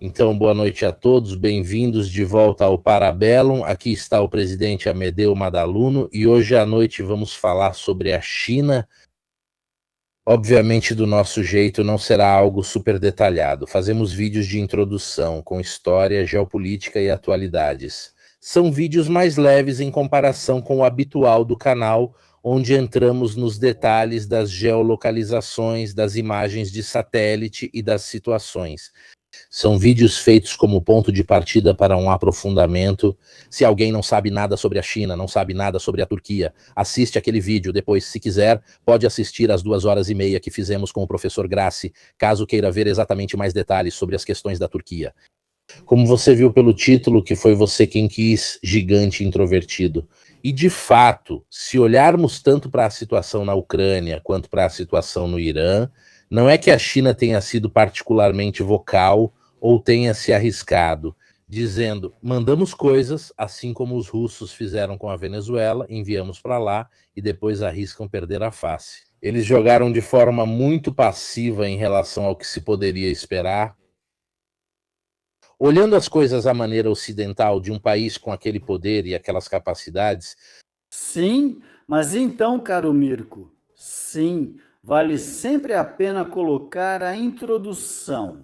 Então, boa noite a todos, bem-vindos de volta ao Parabellum. Aqui está o presidente Amedeo Madaluno e hoje à noite vamos falar sobre a China. Obviamente, do nosso jeito, não será algo super detalhado. Fazemos vídeos de introdução com história, geopolítica e atualidades. São vídeos mais leves em comparação com o habitual do canal, onde entramos nos detalhes das geolocalizações, das imagens de satélite e das situações. São vídeos feitos como ponto de partida para um aprofundamento. Se alguém não sabe nada sobre a China, não sabe nada sobre a Turquia, assiste aquele vídeo. Depois, se quiser, pode assistir às 2 horas e meia que fizemos com o professor Grassi, caso queira ver exatamente mais detalhes sobre as questões da Turquia. Como você viu pelo título, que foi você quem quis, gigante introvertido. E, de fato, se olharmos tanto para a situação na Ucrânia quanto para a situação no Irã, não é que a China tenha sido particularmente vocal ou tenha se arriscado, dizendo, mandamos coisas, assim como os russos fizeram com a Venezuela, enviamos para lá e depois arriscam perder a face. Eles jogaram de forma muito passiva em relação ao que se poderia esperar. Olhando as coisas à maneira ocidental de um país com aquele poder e aquelas capacidades. Sim, mas então, caro Mirko, sim, vale sempre a pena colocar a introdução.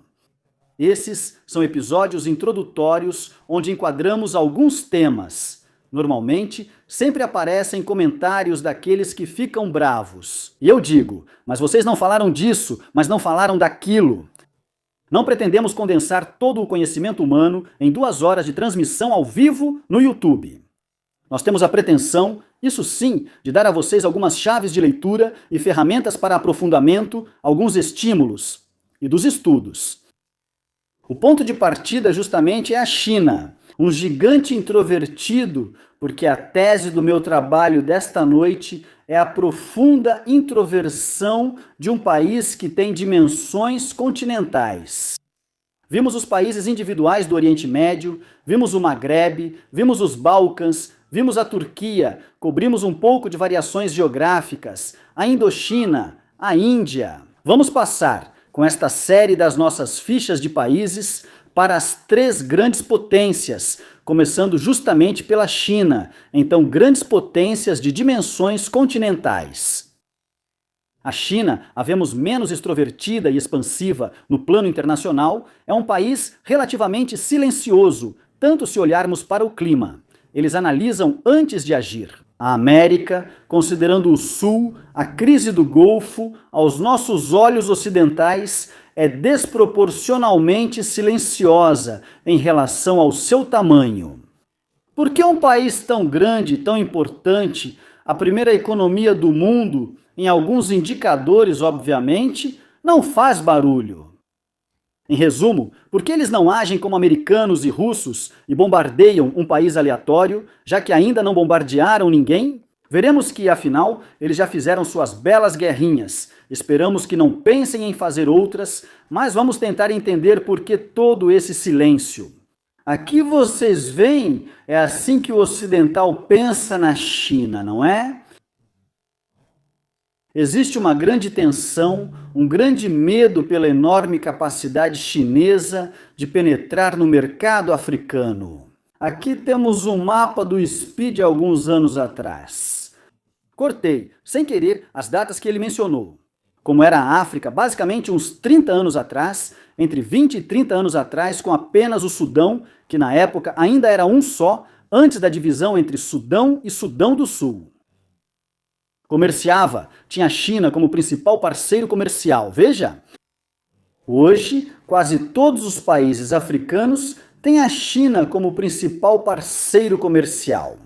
Esses são episódios introdutórios onde enquadramos alguns temas. Normalmente, sempre aparecem comentários daqueles que ficam bravos. E eu digo, mas vocês não falaram disso, mas não falaram daquilo. Não pretendemos condensar todo o conhecimento humano em 2 horas de transmissão ao vivo no YouTube. Nós temos a pretensão, isso sim, de dar a vocês algumas chaves de leitura e ferramentas para aprofundamento, alguns estímulos e dos estudos. O ponto de partida justamente é a China, um gigante introvertido, porque a tese do meu trabalho desta noite é a profunda introversão de um país que tem dimensões continentais. Vimos os países individuais do Oriente Médio, vimos o Maghreb, vimos os Balcãs, vimos a Turquia, cobrimos um pouco de variações geográficas, a Indochina, a Índia. Vamos passar, com esta série das nossas fichas de países, para as 3 grandes potências, começando justamente pela China, então grandes potências de dimensões continentais. A China, a vemos menos extrovertida e expansiva no plano internacional, é um país relativamente silencioso, tanto se olharmos para o clima. Eles analisam antes de agir. A América, considerando o Sul, a crise do Golfo, aos nossos olhos ocidentais, é desproporcionalmente silenciosa em relação ao seu tamanho. Por que um país tão grande, tão importante, a primeira economia do mundo, em alguns indicadores, obviamente, não faz barulho? Em resumo, por que eles não agem como americanos e russos e bombardeiam um país aleatório, já que ainda não bombardearam ninguém? Veremos que, afinal, eles já fizeram suas belas guerrinhas. Esperamos que não pensem em fazer outras, mas vamos tentar entender por que todo esse silêncio. Aqui vocês veem, é assim que o ocidental pensa na China, não é? Existe uma grande tensão, um grande medo pela enorme capacidade chinesa de penetrar no mercado africano. Aqui temos um mapa do SPI de alguns anos atrás. Cortei, sem querer, as datas que ele mencionou. Como era a África, basicamente uns 30 anos atrás, entre 20 e 30 anos atrás, com apenas o Sudão, que na época ainda era um só, antes da divisão entre Sudão e Sudão do Sul. Comerciava, tinha a China como principal parceiro comercial. Veja, hoje quase todos os países africanos têm a China como principal parceiro comercial.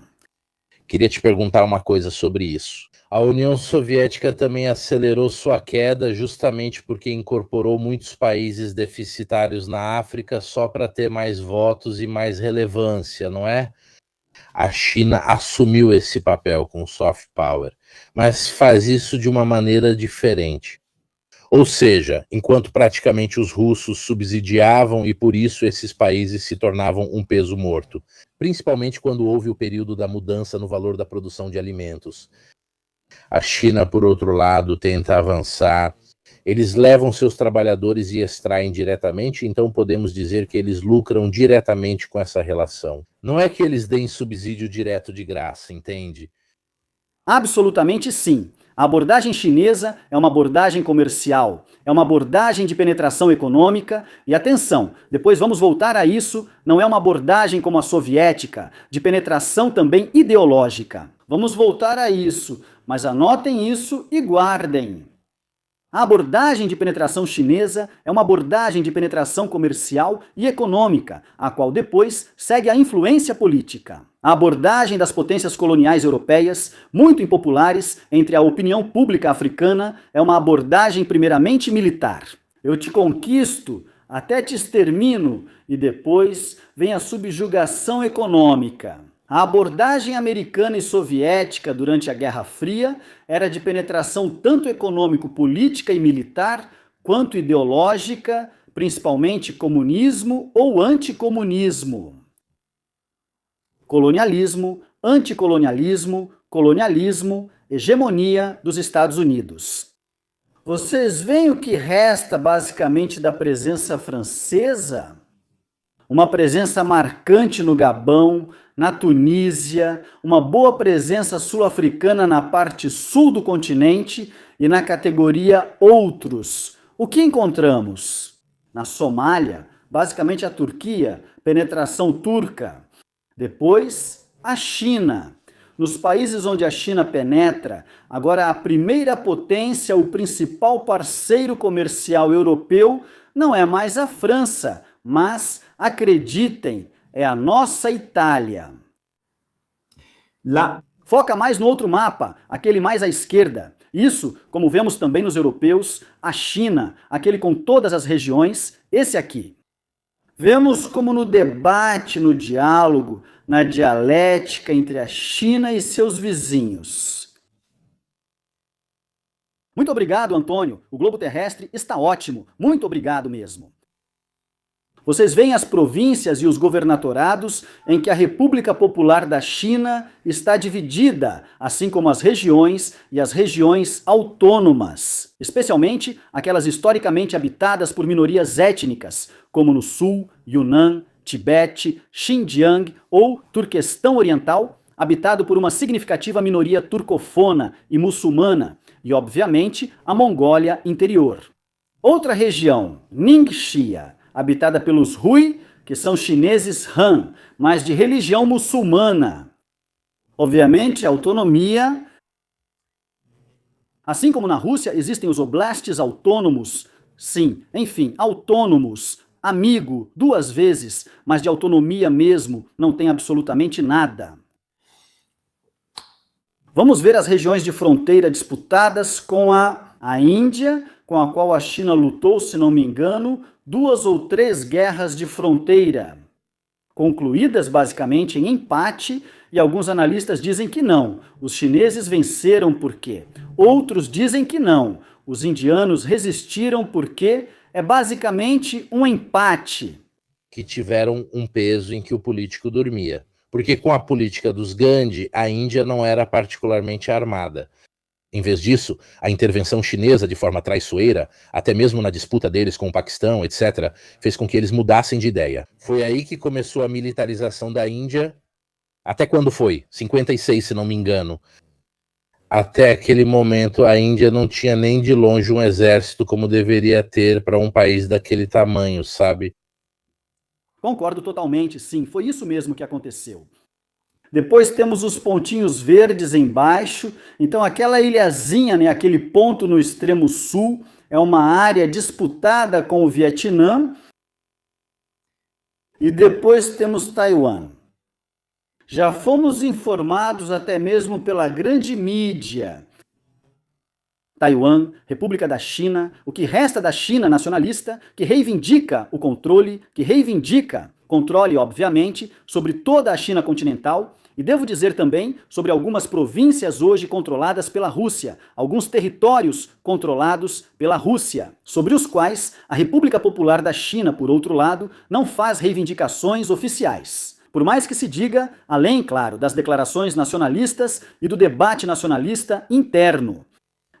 Queria te perguntar uma coisa sobre isso. A União Soviética também acelerou sua queda justamente porque incorporou muitos países deficitários na África só para ter mais votos e mais relevância, não é? A China assumiu esse papel com soft power, mas faz isso de uma maneira diferente. Ou seja, enquanto praticamente os russos subsidiavam e por isso esses países se tornavam um peso morto, principalmente quando houve o período da mudança no valor da produção de alimentos. A China, por outro lado, tenta avançar Eles levam seus trabalhadores e extraem diretamente, então podemos dizer que eles lucram diretamente com essa relação. Não é que eles deem subsídio direto de graça, entende? Absolutamente sim. A abordagem chinesa é uma abordagem comercial, é uma abordagem de penetração econômica e, atenção, depois vamos voltar a isso, não é uma abordagem como a soviética, de penetração também ideológica. Vamos voltar a isso, mas anotem isso e guardem. A abordagem de penetração chinesa é uma abordagem de penetração comercial e econômica, a qual depois segue a influência política. A abordagem das potências coloniais europeias, muito impopulares entre a opinião pública africana, é uma abordagem primeiramente militar. Eu te conquisto, até te extermino, e depois vem a subjugação econômica. A abordagem americana e soviética durante a Guerra Fria era de penetração tanto econômico-política e militar, quanto ideológica, principalmente comunismo ou anticomunismo. Colonialismo, anticolonialismo, colonialismo, hegemonia dos Estados Unidos. Vocês veem o que resta basicamente da presença francesa? Uma presença marcante no Gabão, na Tunísia, uma boa presença sul-africana na parte sul do continente e na categoria Outros. O que encontramos? Na Somália, basicamente a Turquia, penetração turca. Depois, a China. Nos países onde a China penetra, agora a primeira potência, o principal parceiro comercial europeu, não é mais a França, mas, acreditem, é a nossa Itália. Lá. Foca mais no outro mapa, aquele mais à esquerda. Isso, como vemos também nos europeus, a China, aquele com todas as regiões, esse aqui. Vemos como no debate, no diálogo, na dialética entre a China e seus vizinhos. Muito obrigado, Antônio. O globo terrestre está ótimo. Muito obrigado mesmo. Vocês veem as províncias e os governatorados em que a República Popular da China está dividida, assim como as regiões e as regiões autônomas, especialmente aquelas historicamente habitadas por minorias étnicas, como no Sul, Yunnan, Tibete, Xinjiang ou Turquestão Oriental, habitado por uma significativa minoria turcofona e muçulmana, e, obviamente, a Mongólia Interior. Outra região, Ningxia, habitada pelos Hui, que são chineses Han, mas de religião muçulmana. Obviamente, autonomia. Assim como na Rússia existem os oblastes autônomos, sim, enfim, autônomos, amigo, 2 vezes, mas de autonomia mesmo não tem absolutamente nada. Vamos ver as regiões de fronteira disputadas com a Índia, com a qual a China lutou, se não me engano, 2 ou 3 guerras de fronteira, concluídas basicamente em empate, e alguns analistas dizem que não. Os chineses venceram porque outros dizem que não. Os indianos resistiram porque é basicamente um empate. Que tiveram um peso em que o político dormia. Porque com a política dos Gandhi, a Índia não era particularmente armada. Em vez disso, a intervenção chinesa de forma traiçoeira, até mesmo na disputa deles com o Paquistão, etc., fez com que eles mudassem de ideia. Foi aí que começou a militarização da Índia. Até quando foi? 56, se não me engano. Até aquele momento, a Índia não tinha nem de longe um exército como deveria ter para um país daquele tamanho, sabe? Concordo totalmente, sim. Foi isso mesmo que aconteceu. Depois temos os pontinhos verdes embaixo. Então aquela ilhazinha, né, aquele ponto no extremo sul, é uma área disputada com o Vietnã. E depois temos Taiwan. Já fomos informados até mesmo pela grande mídia. Taiwan, República da China, o que resta da China nacionalista, que reivindica o controle, controle, obviamente, sobre toda a China continental, e devo dizer também sobre algumas províncias hoje controladas pela Rússia, alguns territórios controlados pela Rússia, sobre os quais a República Popular da China, por outro lado, não faz reivindicações oficiais. Por mais que se diga, além, claro, das declarações nacionalistas e do debate nacionalista interno.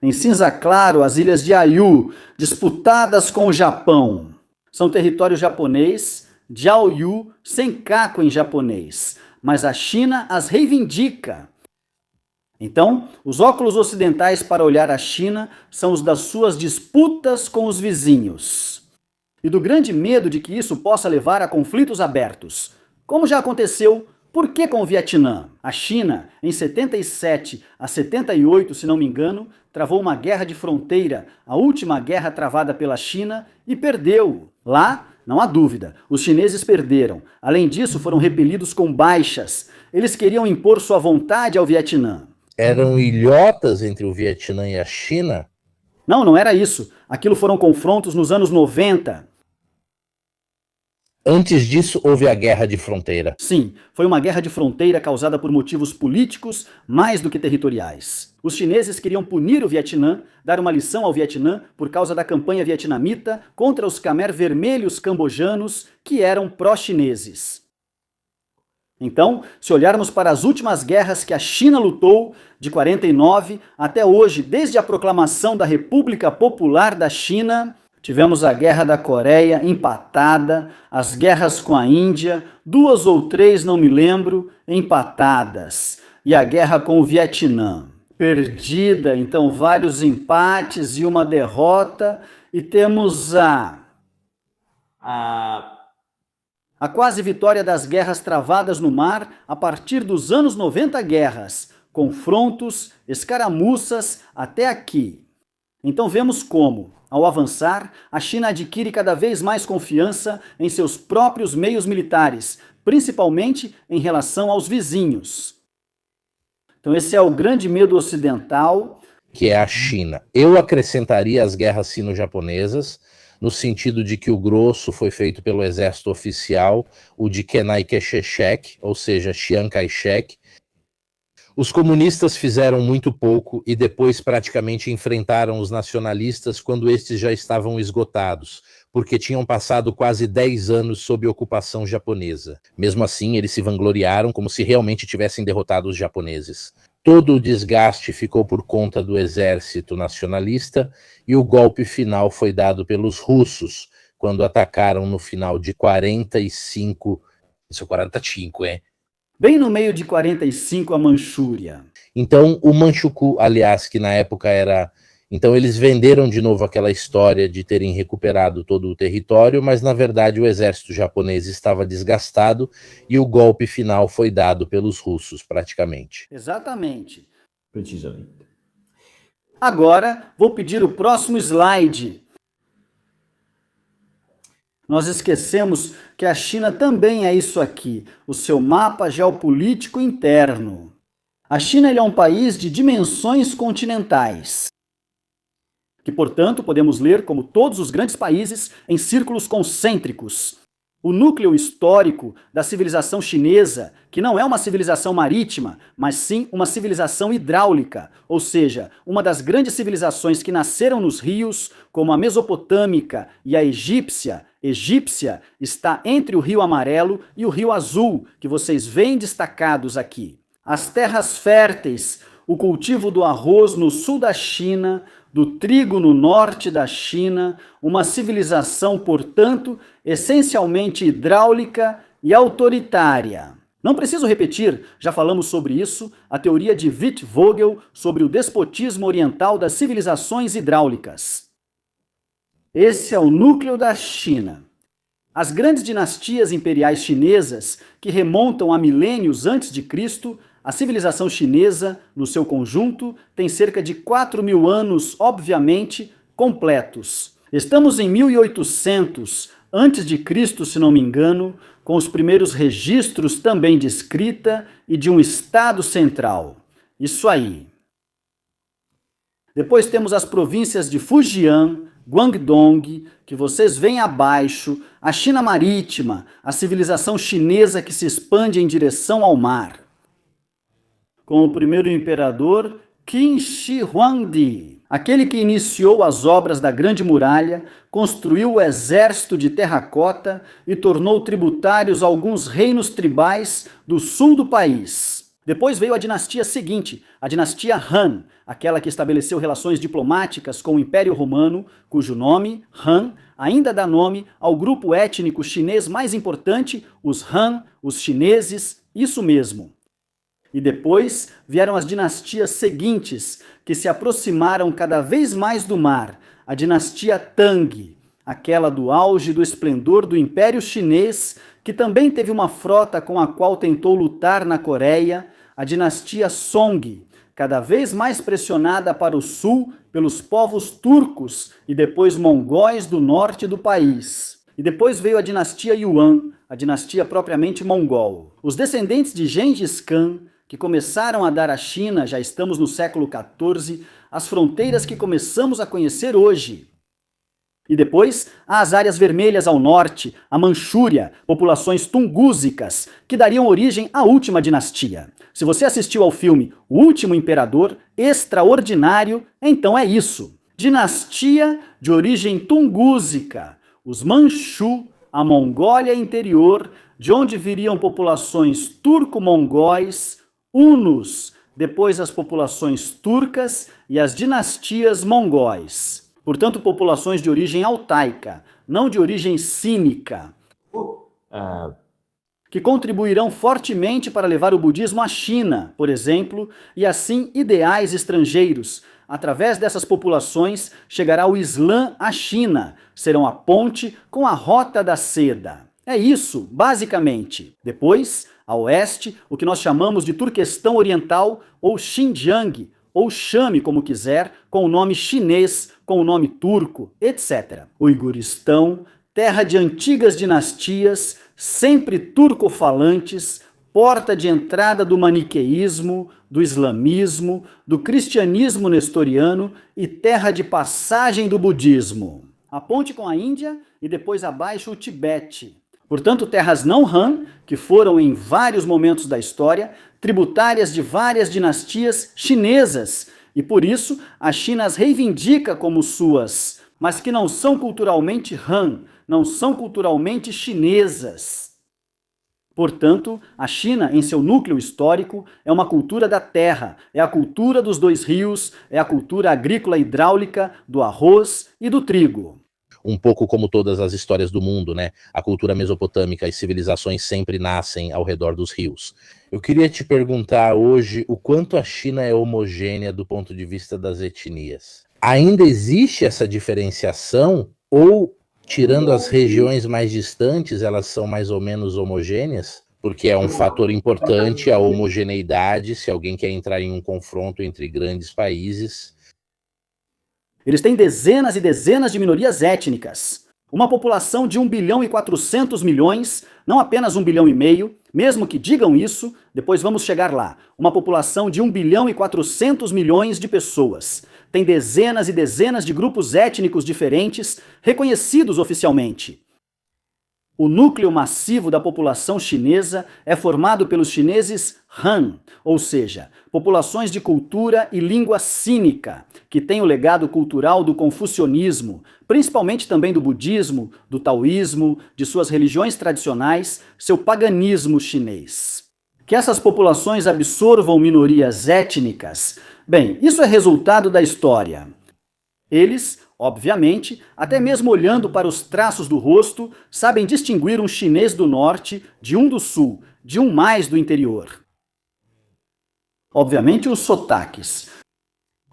Em cinza claro, as ilhas de Ayu, disputadas com o Japão. São território japonês, Jiaoyu, Senkaku em japonês, mas a China as reivindica. Então, os óculos ocidentais para olhar a China são os das suas disputas com os vizinhos. E do grande medo de que isso possa levar a conflitos abertos. Como já aconteceu, por que com o Vietnã? A China, em 77 a 78, se não me engano, travou uma guerra de fronteira, a última guerra travada pela China, e perdeu. Lá, não há dúvida, os chineses perderam. Além disso, foram repelidos com baixas. Eles queriam impor sua vontade ao Vietnã. Eram ilhotas entre o Vietnã e a China? Não era isso. Aquilo foram confrontos nos anos 90. Antes disso, houve a Guerra de Fronteira. Sim, foi uma guerra de fronteira causada por motivos políticos mais do que territoriais. Os chineses queriam punir o Vietnã, dar uma lição ao Vietnã por causa da campanha vietnamita contra os Khmer vermelhos cambojanos, que eram pró-chineses. Então, se olharmos para as últimas guerras que a China lutou, de 49 até hoje, desde a proclamação da República Popular da China, tivemos a Guerra da Coreia empatada, as guerras com a Índia, 2 ou 3, não me lembro, empatadas, e a guerra com o Vietnã, perdida, então vários empates e uma derrota, e temos a quase vitória das guerras travadas no mar a partir dos anos 90 guerras, confrontos, escaramuças até aqui. Então vemos como, ao avançar, a China adquire cada vez mais confiança em seus próprios meios militares, principalmente em relação aos vizinhos. Então esse é o grande medo ocidental, que é a China. Eu acrescentaria as guerras sino-japonesas, no sentido de que o grosso foi feito pelo exército oficial, o de Kenai Kesheshek, ou seja, Chiang Kai-shek. Os comunistas fizeram muito pouco e depois praticamente enfrentaram os nacionalistas quando estes já estavam esgotados, porque tinham passado quase 10 anos sob ocupação japonesa. Mesmo assim, eles se vangloriaram como se realmente tivessem derrotado os japoneses. Todo o desgaste ficou por conta do exército nacionalista e o golpe final foi dado pelos russos, quando atacaram no final de 45, isso é 45, bem no meio de 45 a Manchúria. Então, o Manchukuo, aliás, que na época era... Então, eles venderam de novo aquela história de terem recuperado todo o território, mas, na verdade, o exército japonês estava desgastado e o golpe final foi dado pelos russos, praticamente. Exatamente. Precisamente. Agora, vou pedir o próximo slide. Nós esquecemos que a China também é isso aqui, o seu mapa geopolítico interno. A China é um país de dimensões continentais, que, portanto, podemos ler como todos os grandes países em círculos concêntricos. O núcleo histórico da civilização chinesa, que não é uma civilização marítima, mas sim uma civilização hidráulica, ou seja, uma das grandes civilizações que nasceram nos rios, como a mesopotâmica e a egípcia, está entre o Rio Amarelo e o Rio Azul, que vocês veem destacados aqui. As terras férteis, o cultivo do arroz no sul da China, do trigo no norte da China, uma civilização, portanto, essencialmente hidráulica e autoritária. Não preciso repetir, já falamos sobre isso, a teoria de Wittevogel sobre o despotismo oriental das civilizações hidráulicas. Esse é o núcleo da China. As grandes dinastias imperiais chinesas, que remontam a milênios antes de Cristo, a civilização chinesa, no seu conjunto, tem cerca de 4.000 anos, obviamente, completos. Estamos em 1800, antes de Cristo, se não me engano, com os primeiros registros também de escrita e de um estado central. Isso aí. Depois temos as províncias de Fujian, Guangdong, que vocês veem abaixo, a China marítima, a civilização chinesa que se expande em direção ao mar, com o primeiro imperador Qin Shi Huangdi, aquele que iniciou as obras da Grande Muralha, construiu o exército de terracota e tornou tributários alguns reinos tribais do sul do país. Depois veio a dinastia seguinte, a dinastia Han, aquela que estabeleceu relações diplomáticas com o Império Romano, cujo nome, Han, ainda dá nome ao grupo étnico chinês mais importante, os Han, os chineses, isso mesmo. E depois vieram as dinastias seguintes, que se aproximaram cada vez mais do mar, a dinastia Tang, aquela do auge do esplendor do Império Chinês, que também teve uma frota com a qual tentou lutar na Coreia, a dinastia Song, cada vez mais pressionada para o sul pelos povos turcos e depois mongóis do norte do país. E depois veio a dinastia Yuan, a dinastia propriamente mongol. Os descendentes de Gengis Khan, que começaram a dar à China, já estamos no século XIV, as fronteiras que começamos a conhecer hoje. E depois, as áreas vermelhas ao norte, a Manchúria, populações tungúzicas, que dariam origem à última dinastia. Se você assistiu ao filme O Último Imperador, extraordinário, então é isso. Dinastia de origem tungúzica, os Manchu, a Mongólia interior, de onde viriam populações turco-mongóis, hunos, depois as populações turcas e as dinastias mongóis. Portanto, populações de origem altaica, não de origem cínica, que contribuirão fortemente para levar o budismo à China, por exemplo, e assim ideais estrangeiros. Através dessas populações chegará o Islã à China, serão a ponte com a Rota da Seda. É isso, basicamente. Depois, a oeste, o que nós chamamos de Turquestão Oriental ou Xinjiang, ou chame como quiser, com o nome chinês, com o nome turco, etc. Uiguristão, terra de antigas dinastias, sempre turcofalantes, porta de entrada do maniqueísmo, do islamismo, do cristianismo nestoriano e terra de passagem do budismo. A ponte com a Índia e depois abaixo o Tibete. Portanto, terras não Han, que foram em vários momentos da história, tributárias de várias dinastias chinesas, e por isso a China as reivindica como suas, mas que não são culturalmente Han, não são culturalmente chinesas. Portanto, a China, em seu núcleo histórico, é uma cultura da terra, é a cultura dos dois rios, é a cultura agrícola hidráulica, do arroz e do trigo. Um pouco como todas as histórias do mundo, né? A cultura mesopotâmica e civilizações sempre nascem ao redor dos rios. Eu queria te perguntar hoje o quanto a China é homogênea do ponto de vista das etnias. Ainda existe essa diferenciação ou, tirando as regiões mais distantes, elas são mais ou menos homogêneas? Porque é um fator importante a homogeneidade, se alguém quer entrar em um confronto entre grandes países. Eles têm dezenas e dezenas de minorias étnicas. Uma população de 1 bilhão e 400 milhões, não apenas 1 bilhão e meio, mesmo que digam isso, depois vamos chegar lá. Uma população de 1 bilhão e 400 milhões de pessoas. Tem dezenas e dezenas de grupos étnicos diferentes, reconhecidos oficialmente. O núcleo massivo da população chinesa é formado pelos chineses Han, ou seja, populações de cultura e língua cínica, que têm o legado cultural do confucionismo, principalmente também do budismo, do taoísmo, de suas religiões tradicionais, seu paganismo chinês. Que essas populações absorvam minorias étnicas, bem, isso é resultado da história. Eles, obviamente, até mesmo olhando para os traços do rosto, sabem distinguir um chinês do norte de um do sul, de um mais do interior. Obviamente, os sotaques.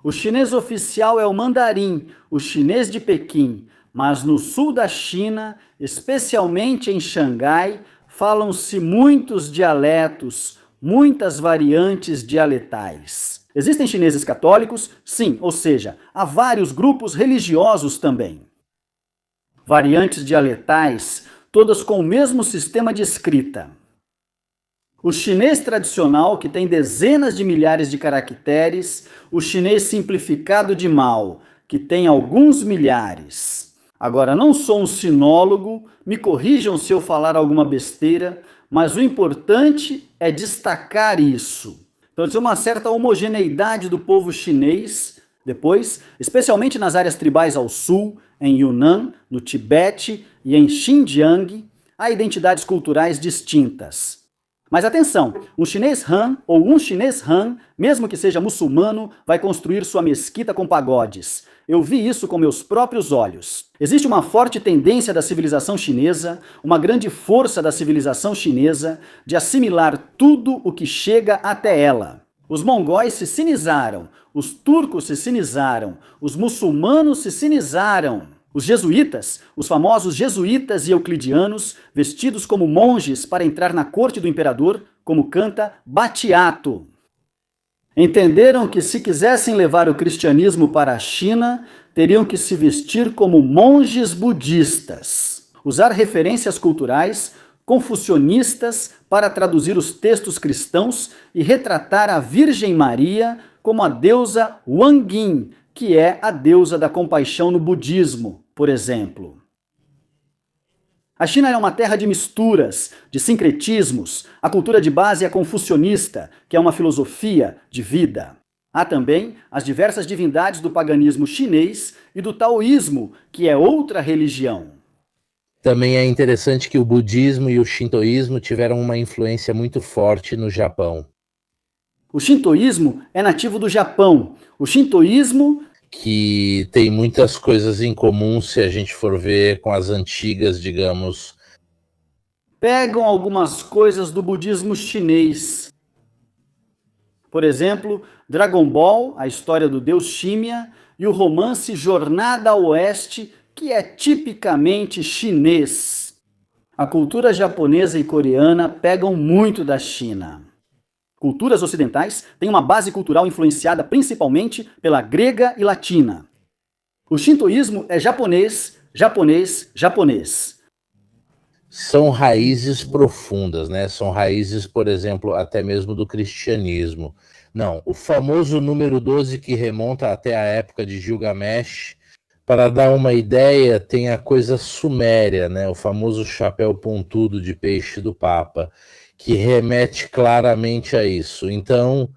O chinês oficial é o mandarim, o chinês de Pequim, mas no sul da China, especialmente em Xangai, falam-se muitos dialetos, muitas variantes dialetais. Existem chineses católicos? Sim, ou seja, há vários grupos religiosos também. Variantes dialetais, todas com o mesmo sistema de escrita. O chinês tradicional, que tem dezenas de milhares de caracteres, o chinês simplificado de Mao, que tem alguns milhares. Agora, não sou um sinólogo, me corrijam se eu falar alguma besteira, mas o importante é destacar isso. Então, tem uma certa homogeneidade do povo chinês, depois, especialmente nas áreas tribais ao sul, em Yunnan, no Tibete e em Xinjiang, há identidades culturais distintas. Mas atenção, um chinês Han ou um chinês Han, mesmo que seja muçulmano, vai construir sua mesquita com pagodes. Eu vi isso com meus próprios olhos. Existe uma forte tendência da civilização chinesa, uma grande força da civilização chinesa, de assimilar tudo o que chega até ela. Os mongóis se sinizaram, os turcos se sinizaram, os muçulmanos se sinizaram. Os jesuítas, os famosos jesuítas e euclidianos, vestidos como monges para entrar na corte do imperador, como canta Batiato. Entenderam que se quisessem levar o cristianismo para a China, teriam que se vestir como monges budistas, usar referências culturais confucionistas para traduzir os textos cristãos e retratar a Virgem Maria como a deusa Wangin, que é a deusa da compaixão no budismo, por exemplo. A China é uma terra de misturas, de sincretismos. A cultura de base é confucionista, que é uma filosofia de vida. Há também as diversas divindades do paganismo chinês e do taoísmo, que é outra religião. Também é interessante que o budismo e o shintoísmo tiveram uma influência muito forte no Japão. O shintoísmo é nativo do Japão. O shintoísmo, que tem muitas coisas em comum se a gente for ver com as antigas, digamos. Pegam algumas coisas do budismo chinês. Por exemplo, Dragon Ball, a história do deus Shimya, e o romance Jornada ao Oeste, que é tipicamente chinês. A cultura japonesa e coreana pegam muito da China. Culturas ocidentais têm uma base cultural influenciada principalmente pela grega e latina. O shintoísmo é japonês, japonês, japonês. São raízes profundas, né? São raízes, por exemplo, até mesmo do cristianismo. Não, o famoso número 12 que remonta até a época de Gilgamesh, para dar uma ideia, tem a coisa suméria, né? O famoso chapéu pontudo de peixe do Papa, que remete claramente a isso. Então,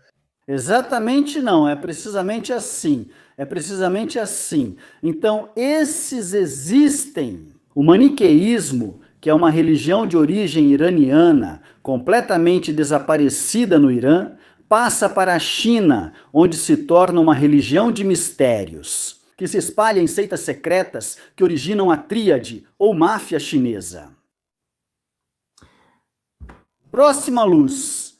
exatamente não, é precisamente assim. É precisamente assim. Então, esses existem. O maniqueísmo, que é uma religião de origem iraniana, completamente desaparecida no Irã, passa para a China, onde se torna uma religião de mistérios, que se espalha em seitas secretas que originam a tríade ou máfia chinesa. Próxima luz.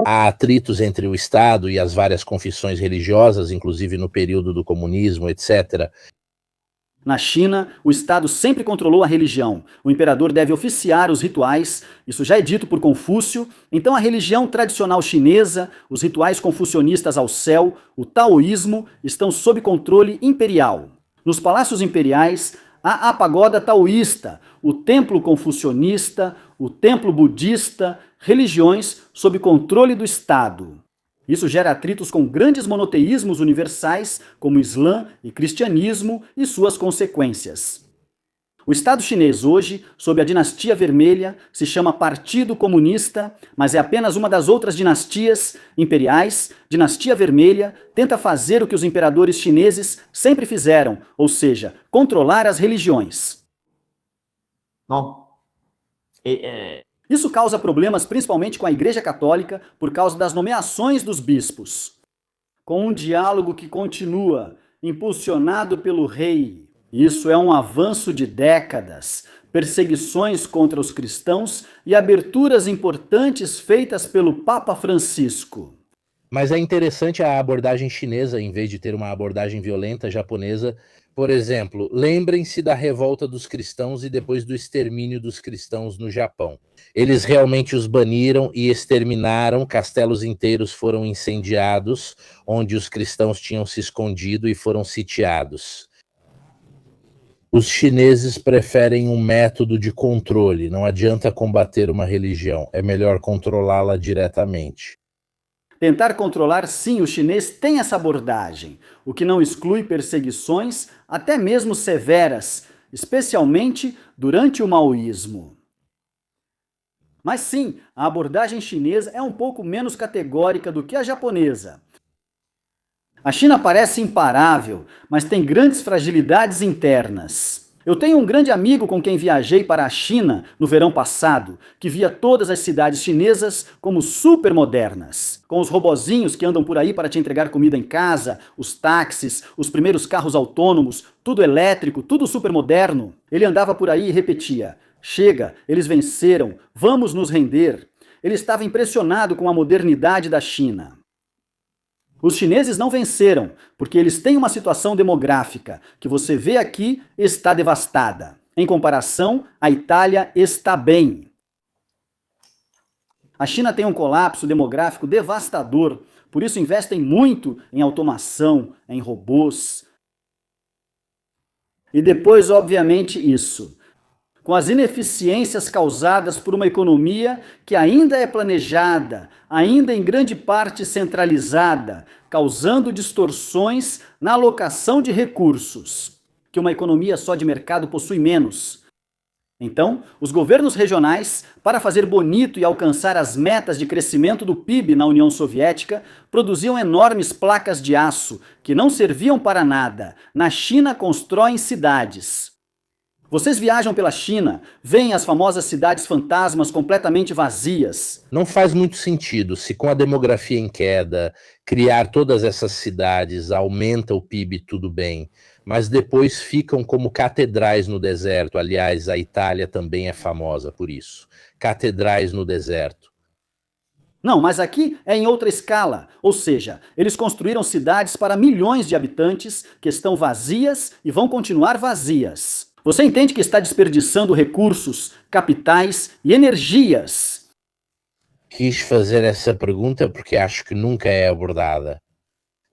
Há atritos entre o Estado e as várias confissões religiosas, inclusive no período do comunismo, etc. Na China, o Estado sempre controlou a religião. O imperador deve oficiar os rituais, isso já é dito por Confúcio. Então a religião tradicional chinesa, os rituais confucionistas ao céu, o taoísmo, estão sob controle imperial. Nos palácios imperiais, há a pagoda taoísta, o templo confucionista, o templo budista, religiões sob controle do Estado. Isso gera atritos com grandes monoteísmos universais, como Islã e cristianismo, e suas consequências. O Estado chinês hoje, sob a dinastia vermelha, se chama Partido Comunista, mas é apenas uma das outras dinastias imperiais. Dinastia Vermelha tenta fazer o que os imperadores chineses sempre fizeram, ou seja, controlar as religiões. Não. Isso causa problemas principalmente com a Igreja Católica por causa das nomeações dos bispos. Com um diálogo que continua, impulsionado pelo rei. Isso é um avanço de décadas, perseguições contra os cristãos e aberturas importantes feitas pelo Papa Francisco. Mas é interessante a abordagem chinesa, em vez de ter uma abordagem violenta japonesa. Por exemplo, lembrem-se da revolta dos cristãos e depois do extermínio dos cristãos no Japão. Eles realmente os baniram e exterminaram, castelos inteiros foram incendiados, onde os cristãos tinham se escondido e foram sitiados. Os chineses preferem um método de controle, não adianta combater uma religião, é melhor controlá-la diretamente. Tentar controlar, sim, o chinês tem essa abordagem, o que não exclui perseguições, até mesmo severas, especialmente durante o maoísmo. Mas sim, a abordagem chinesa é um pouco menos categórica do que a japonesa. A China parece imparável, mas tem grandes fragilidades internas. Eu tenho um grande amigo com quem viajei para a China no verão passado, que via todas as cidades chinesas como super modernas, com os robozinhos que andam por aí para te entregar comida em casa, os táxis, os primeiros carros autônomos, tudo elétrico, tudo super moderno. Ele andava por aí e repetia: "Chega, eles venceram, vamos nos render." Ele estava impressionado com a modernidade da China. Os chineses não venceram, porque eles têm uma situação demográfica que você vê aqui está devastada. Em comparação, a Itália está bem. A China tem um colapso demográfico devastador, por isso investem muito em automação, em robôs. E depois, obviamente, isso. Com as ineficiências causadas por uma economia que ainda é planejada, ainda em grande parte centralizada, causando distorções na alocação de recursos, que uma economia só de mercado possui menos. Então, os governos regionais, para fazer bonito e alcançar as metas de crescimento do PIB na União Soviética, produziam enormes placas de aço que não serviam para nada. Na China, constroem cidades. Vocês viajam pela China, veem as famosas cidades fantasmas completamente vazias. Não faz muito sentido se com a demografia em queda, criar todas essas cidades aumenta o PIB, tudo bem, mas depois ficam como catedrais no deserto. Aliás, a Itália também é famosa por isso. Catedrais no deserto. Não, mas aqui é em outra escala, ou seja, eles construíram cidades para milhões de habitantes que estão vazias e vão continuar vazias. Você entende que está desperdiçando recursos, capitais e energias? Quis fazer essa pergunta porque acho que nunca é abordada.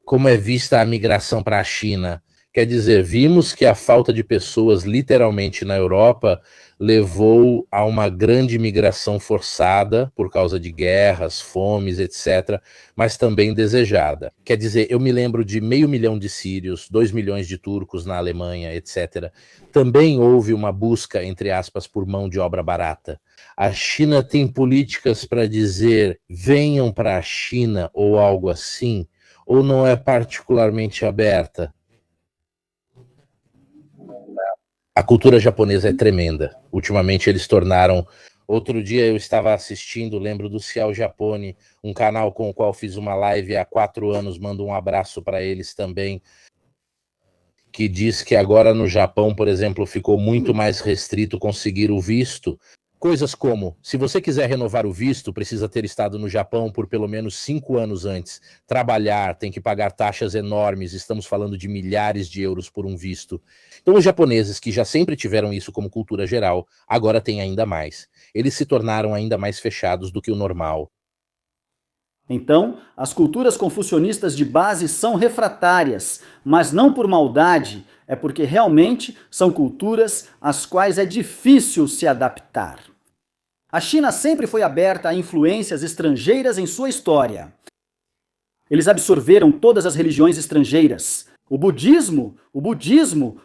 Como é vista a migração para a China? Quer dizer, vimos que a falta de pessoas literalmente na Europa levou a uma grande migração forçada por causa de guerras, fomes, etc., mas também desejada. Quer dizer, eu me lembro de 500 mil de sírios, 2 milhões de turcos na Alemanha, etc. Também houve uma busca, entre aspas, por mão de obra barata. A China tem políticas para dizer venham para a China ou algo assim, ou não é particularmente aberta? A cultura japonesa é tremenda. Ultimamente eles tornaram... Outro dia eu estava assistindo, lembro do Ciao Japone, um canal com o qual fiz uma live há 4 anos, mando um abraço para eles também, que diz que agora no Japão, por exemplo, ficou muito mais restrito conseguir o visto. Coisas como, se você quiser renovar o visto, precisa ter estado no Japão por pelo menos 5 anos antes. Trabalhar, tem que pagar taxas enormes, estamos falando de milhares de euros por um visto. Então os japoneses, que já sempre tiveram isso como cultura geral, agora têm ainda mais. Eles se tornaram ainda mais fechados do que o normal. Então, as culturas confucionistas de base são refratárias, mas não por maldade, é porque realmente são culturas às quais é difícil se adaptar. A China sempre foi aberta a influências estrangeiras em sua história. Eles absorveram todas as religiões estrangeiras. O budismo,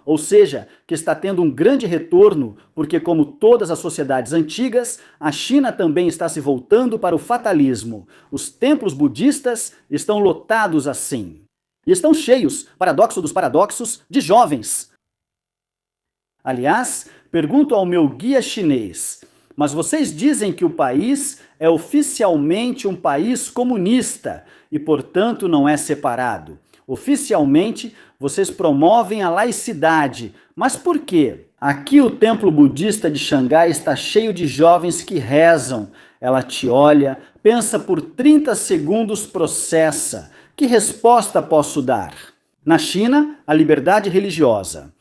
ou seja, que está tendo um grande retorno, porque como todas as sociedades antigas, a China também está se voltando para o fatalismo. Os templos budistas estão lotados assim. E estão cheios, paradoxo dos paradoxos, de jovens. Aliás, pergunto ao meu guia chinês, mas vocês dizem que o país é oficialmente um país comunista e, portanto, não é separado. Oficialmente, vocês promovem a laicidade. Mas por quê? Aqui o templo budista de Xangai está cheio de jovens que rezam. Ela te olha, pensa por 30 segundos, processa. Que resposta posso dar? Na China, a liberdade religiosa.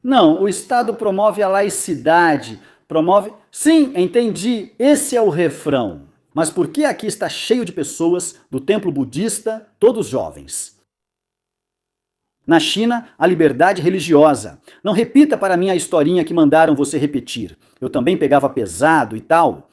Não, o Estado promove a laicidade. Promove... Sim, entendi. Esse é o refrão. Mas por que aqui está cheio de pessoas do templo budista, todos jovens? Na China, a liberdade religiosa. Não repita para mim a historinha que mandaram você repetir. Eu também pegava pesado e tal.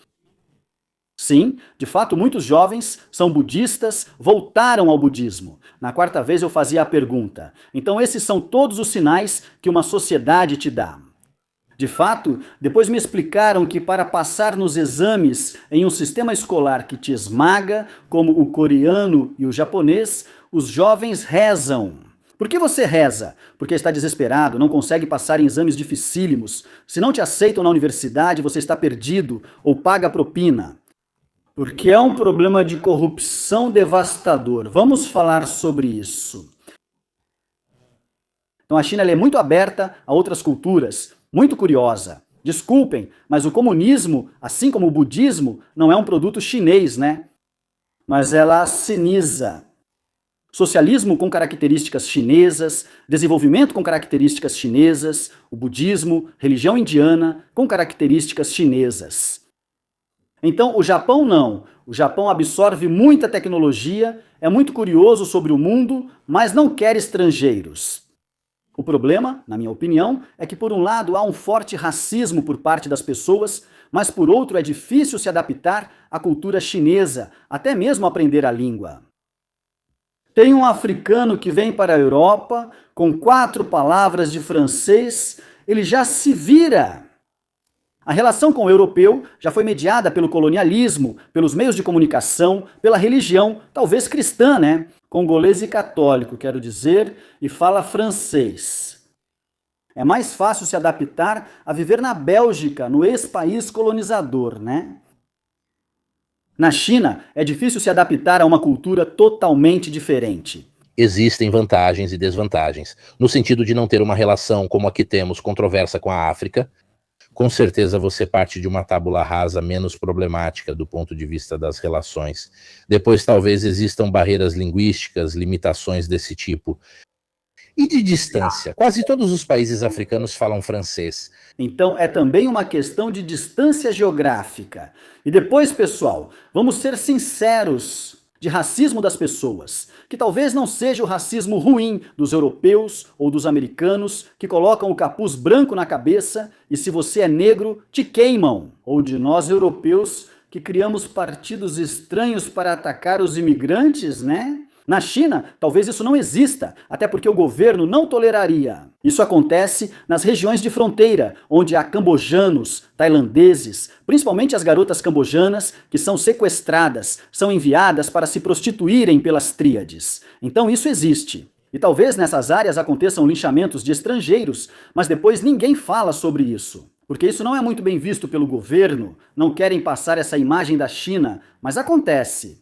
Sim, de fato, muitos jovens são budistas, voltaram ao budismo. Na quarta vez eu fazia a pergunta. Então esses são todos os sinais que uma sociedade te dá. De fato, depois me explicaram que para passar nos exames em um sistema escolar que te esmaga, como o coreano e o japonês, os jovens rezam. Por que você reza? Porque está desesperado, não consegue passar em exames dificílimos. Se não te aceitam na universidade, você está perdido ou paga propina. Porque é um problema de corrupção devastador. Vamos falar sobre isso. Então a China ela é muito aberta a outras culturas, muito curiosa. Desculpem, mas o comunismo, assim como o budismo, não é um produto chinês, né? Mas ela assiniza. Socialismo com características chinesas, desenvolvimento com características chinesas, o budismo, religião indiana com características chinesas. Então, o Japão não. O Japão absorve muita tecnologia, é muito curioso sobre o mundo, mas não quer estrangeiros. O problema, na minha opinião, é que por um lado há um forte racismo por parte das pessoas, mas por outro é difícil se adaptar à cultura chinesa, até mesmo aprender a língua. Tem um africano que vem para a Europa com 4 palavras de francês, ele já se vira. A relação com o europeu já foi mediada pelo colonialismo, pelos meios de comunicação, pela religião, talvez cristã, né? Congolês e católico, quero dizer, e fala francês. É mais fácil se adaptar a viver na Bélgica, no ex-país colonizador, né? Na China, é difícil se adaptar a uma cultura totalmente diferente. Existem vantagens e desvantagens, no sentido de não ter uma relação como a que temos controversa com a África. Com certeza você parte de uma tábula rasa menos problemática do ponto de vista das relações. Depois talvez existam barreiras linguísticas, limitações desse tipo. E de distância? Quase todos os países africanos falam francês. Então é também uma questão de distância geográfica. E depois, pessoal, vamos ser sinceros, de racismo das pessoas, que talvez não seja o racismo ruim dos europeus ou dos americanos que colocam o capuz branco na cabeça e se você é negro, te queimam, ou de nós europeus que criamos partidos estranhos para atacar os imigrantes, né? Na China, talvez isso não exista, até porque o governo não toleraria. Isso acontece nas regiões de fronteira, onde há cambojanos, tailandeses, principalmente as garotas cambojanas, que são sequestradas, são enviadas para se prostituírem pelas tríades. Então isso existe. E talvez nessas áreas aconteçam linchamentos de estrangeiros, mas depois ninguém fala sobre isso. Porque isso não é muito bem visto pelo governo, não querem passar essa imagem da China, mas acontece.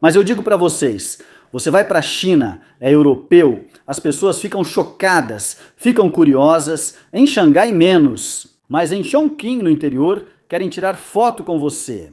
Mas eu digo para vocês, você vai para a China, é europeu, as pessoas ficam chocadas, ficam curiosas, em Xangai menos, mas em Chongqing, no interior, querem tirar foto com você.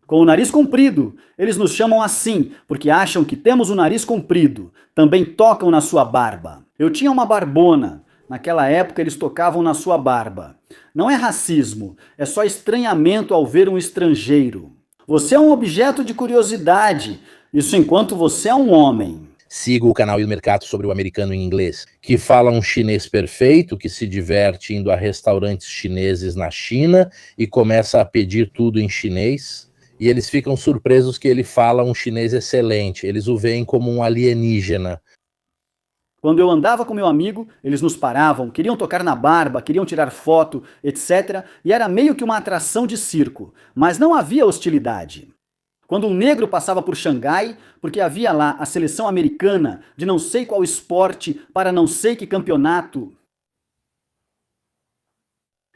Com o nariz comprido, eles nos chamam assim, porque acham que temos o nariz comprido, também tocam na sua barba. Eu tinha uma barbona, naquela época eles tocavam na sua barba. Não é racismo, é só estranhamento ao ver um estrangeiro. Você é um objeto de curiosidade, isso enquanto você é um homem. Siga o canal Il Mercato sobre o americano em inglês, que fala um chinês perfeito, que se diverte indo a restaurantes chineses na China e começa a pedir tudo em chinês. E eles ficam surpresos que ele fala um chinês excelente, eles o veem como um alienígena. Quando eu andava com meu amigo, eles nos paravam, queriam tocar na barba, queriam tirar foto, etc. E era meio que uma atração de circo, mas não havia hostilidade. Quando um negro passava por Xangai, porque havia lá a seleção americana de não sei qual esporte para não sei que campeonato.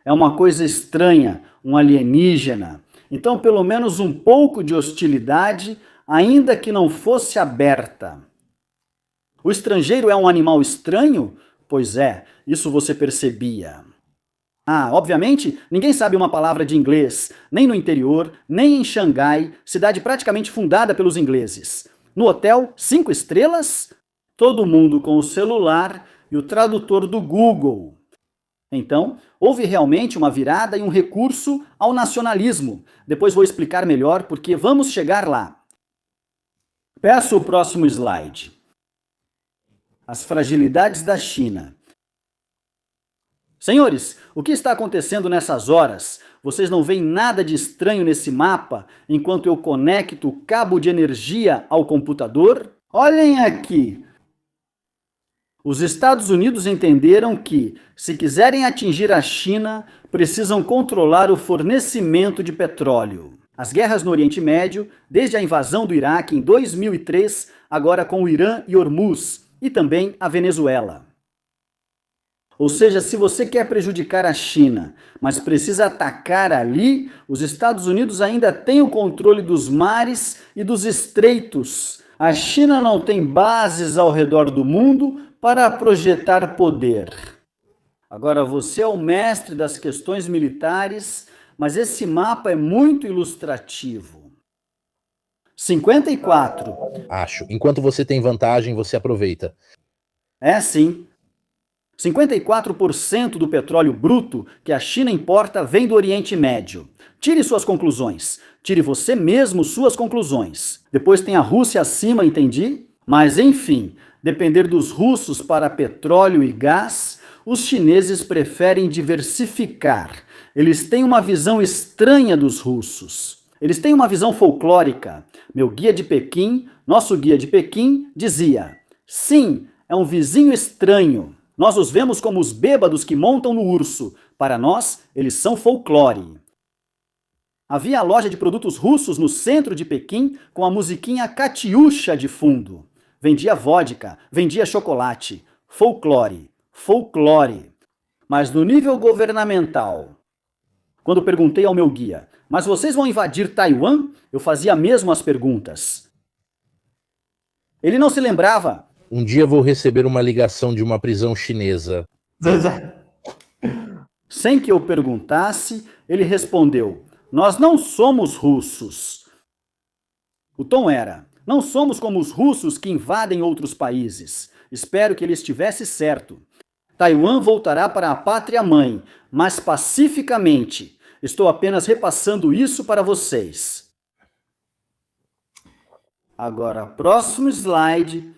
É uma coisa estranha, um alienígena. Então, pelo menos um pouco de hostilidade, ainda que não fosse aberta. O estrangeiro é um animal estranho? Pois é, isso você percebia. Obviamente, ninguém sabe uma palavra de inglês, nem no interior, nem em Xangai, cidade praticamente fundada pelos ingleses. No hotel, 5 estrelas, todo mundo com o celular e o tradutor do Google. Então, houve realmente uma virada e um recurso ao nacionalismo. Depois vou explicar melhor porque vamos chegar lá. Peço o próximo slide. As fragilidades da China. Senhores, o que está acontecendo nessas horas? Vocês não veem nada de estranho nesse mapa enquanto eu conecto o cabo de energia ao computador? Olhem aqui. Os Estados Unidos entenderam que, se quiserem atingir a China, precisam controlar o fornecimento de petróleo. As guerras no Oriente Médio, desde a invasão do Iraque em 2003, agora com o Irã e Hormuz, e também a Venezuela. Ou seja, se você quer prejudicar a China, mas precisa atacar ali, os Estados Unidos ainda têm o controle dos mares e dos estreitos. A China não tem bases ao redor do mundo para projetar poder. Agora, você é o mestre das questões militares, mas esse mapa é muito ilustrativo. 54. Acho. Enquanto você tem vantagem, você aproveita. É sim. 54% do petróleo bruto que a China importa vem do Oriente Médio. Tire suas conclusões. Tire você mesmo suas conclusões. Depois tem a Rússia acima, entendi? Mas enfim, depender dos russos para petróleo e gás, os chineses preferem diversificar. Eles têm uma visão estranha dos russos. Eles têm uma visão folclórica. Meu guia de Pequim, nosso guia de Pequim, dizia: sim, é um vizinho estranho. Nós os vemos como os bêbados que montam no urso. Para nós, eles são folclore. Havia a loja de produtos russos no centro de Pequim com a musiquinha Katiusha de fundo. Vendia vodka, vendia chocolate. Folclore, folclore. Mas no nível governamental, quando perguntei ao meu guia, mas vocês vão invadir Taiwan? Eu fazia mesmo as perguntas. Ele não se lembrava. Um dia vou receber uma ligação de uma prisão chinesa. Sem que eu perguntasse, ele respondeu: nós não somos russos. O tom era: não somos como os russos que invadem outros países. Espero que ele estivesse certo. Taiwan voltará para a pátria-mãe, mas pacificamente. Estou apenas repassando isso para vocês. Agora, próximo slide.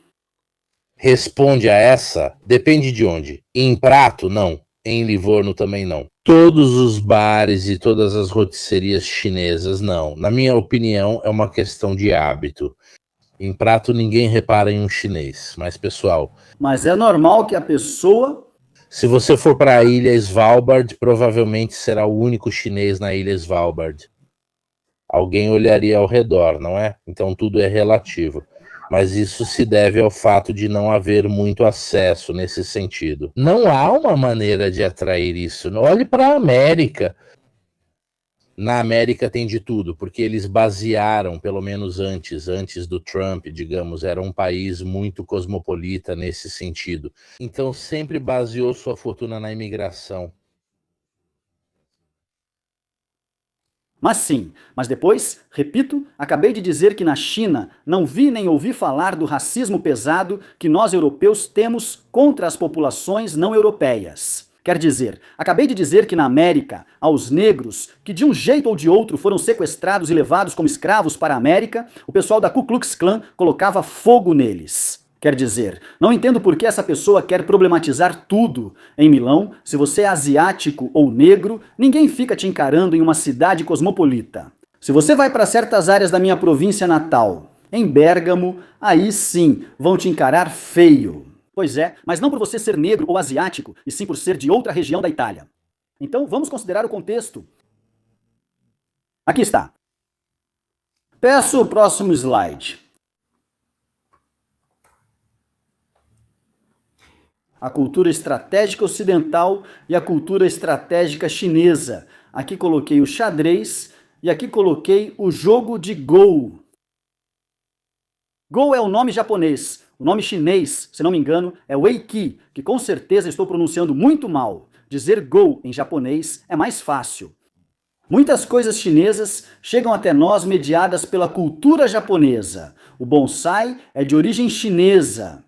Responde a essa, depende de onde. Em Prato, não. Em Livorno também não. Todos os bares e todas as rotisserias chinesas, não. Na minha opinião, é uma questão de hábito. Em Prato, ninguém repara em um chinês. Mas, pessoal... Mas é normal que a pessoa... Se você for para a ilha Svalbard, provavelmente será o único chinês na ilha Svalbard. Alguém olharia ao redor, não é? Então tudo é relativo. Mas isso se deve ao fato de não haver muito acesso nesse sentido. Não há uma maneira de atrair isso. Olhe para a América. Na América tem de tudo, porque eles basearam, pelo menos antes do Trump, digamos, era um país muito cosmopolita nesse sentido. Então sempre baseou sua fortuna na imigração. Mas sim, mas depois, repito, acabei de dizer que na China não vi nem ouvi falar do racismo pesado que nós europeus temos contra as populações não europeias. Quer dizer, acabei de dizer que na América, aos negros, que de um jeito ou de outro foram sequestrados e levados como escravos para a América, o pessoal da Ku Klux Klan colocava fogo neles. Quer dizer, não entendo por que essa pessoa quer problematizar tudo. Em Milão, se você é asiático ou negro, ninguém fica te encarando em uma cidade cosmopolita. Se você vai para certas áreas da minha província natal, em Bérgamo, aí sim vão te encarar feio. Pois é, mas não por você ser negro ou asiático, e sim por ser de outra região da Itália. Então vamos considerar o contexto. Aqui está. Peço o próximo slide. A cultura estratégica ocidental e a cultura estratégica chinesa. Aqui coloquei o xadrez e aqui coloquei o jogo de Go. Go é o nome japonês. O nome chinês, se não me engano, é Weiqi, que com certeza estou pronunciando muito mal. Dizer Go em japonês é mais fácil. Muitas coisas chinesas chegam até nós mediadas pela cultura japonesa. O bonsai é de origem chinesa.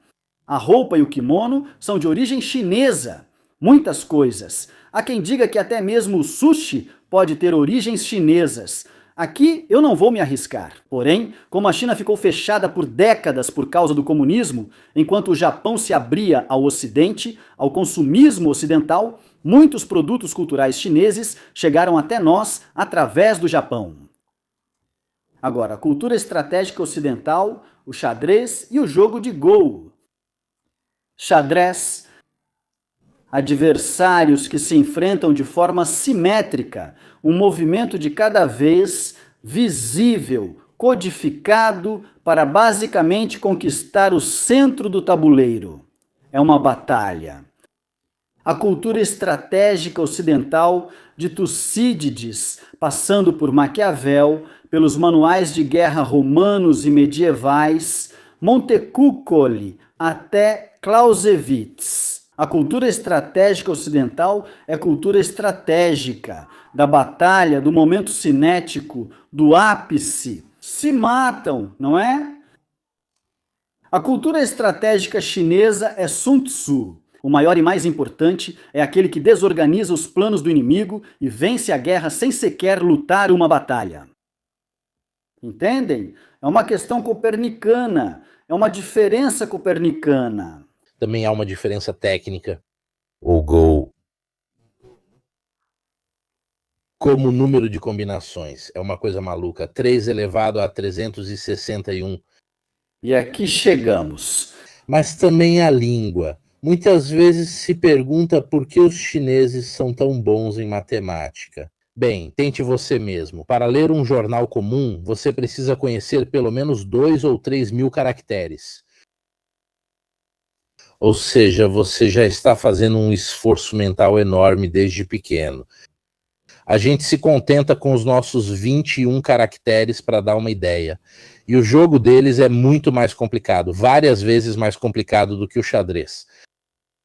A roupa e o kimono são de origem chinesa. Muitas coisas. Há quem diga que até mesmo o sushi pode ter origens chinesas. Aqui eu não vou me arriscar. Porém, como a China ficou fechada por décadas por causa do comunismo, enquanto o Japão se abria ao Ocidente, ao consumismo ocidental, muitos produtos culturais chineses chegaram até nós através do Japão. Agora, a cultura estratégica ocidental, o xadrez e o jogo de Go. Xadrez, adversários que se enfrentam de forma simétrica, um movimento de cada vez, visível, codificado para basicamente conquistar o centro do tabuleiro. É uma batalha. A cultura estratégica ocidental de Tucídides, passando por Maquiavel, pelos manuais de guerra romanos e medievais, Montecuccoli até Clausewitz. A cultura estratégica ocidental é cultura estratégica, da batalha, do momento cinético, do ápice. Se matam, não é? A cultura estratégica chinesa é Sun Tzu. O maior e mais importante é aquele que desorganiza os planos do inimigo e vence a guerra sem sequer lutar uma batalha. Entendem? É uma questão copernicana, é uma diferença copernicana. Também há uma diferença técnica. O Go, como número de combinações, é uma coisa maluca. 3 elevado a 361. E aqui chegamos. Mas também a língua. Muitas vezes se pergunta por que os chineses são tão bons em matemática. Bem, tente você mesmo. Para ler um jornal comum, você precisa conhecer pelo menos 2 ou 3 mil caracteres. Ou seja, você já está fazendo um esforço mental enorme desde pequeno. A gente se contenta com os nossos 21 caracteres para dar uma ideia. E o jogo deles é muito mais complicado, várias vezes mais complicado do que o xadrez.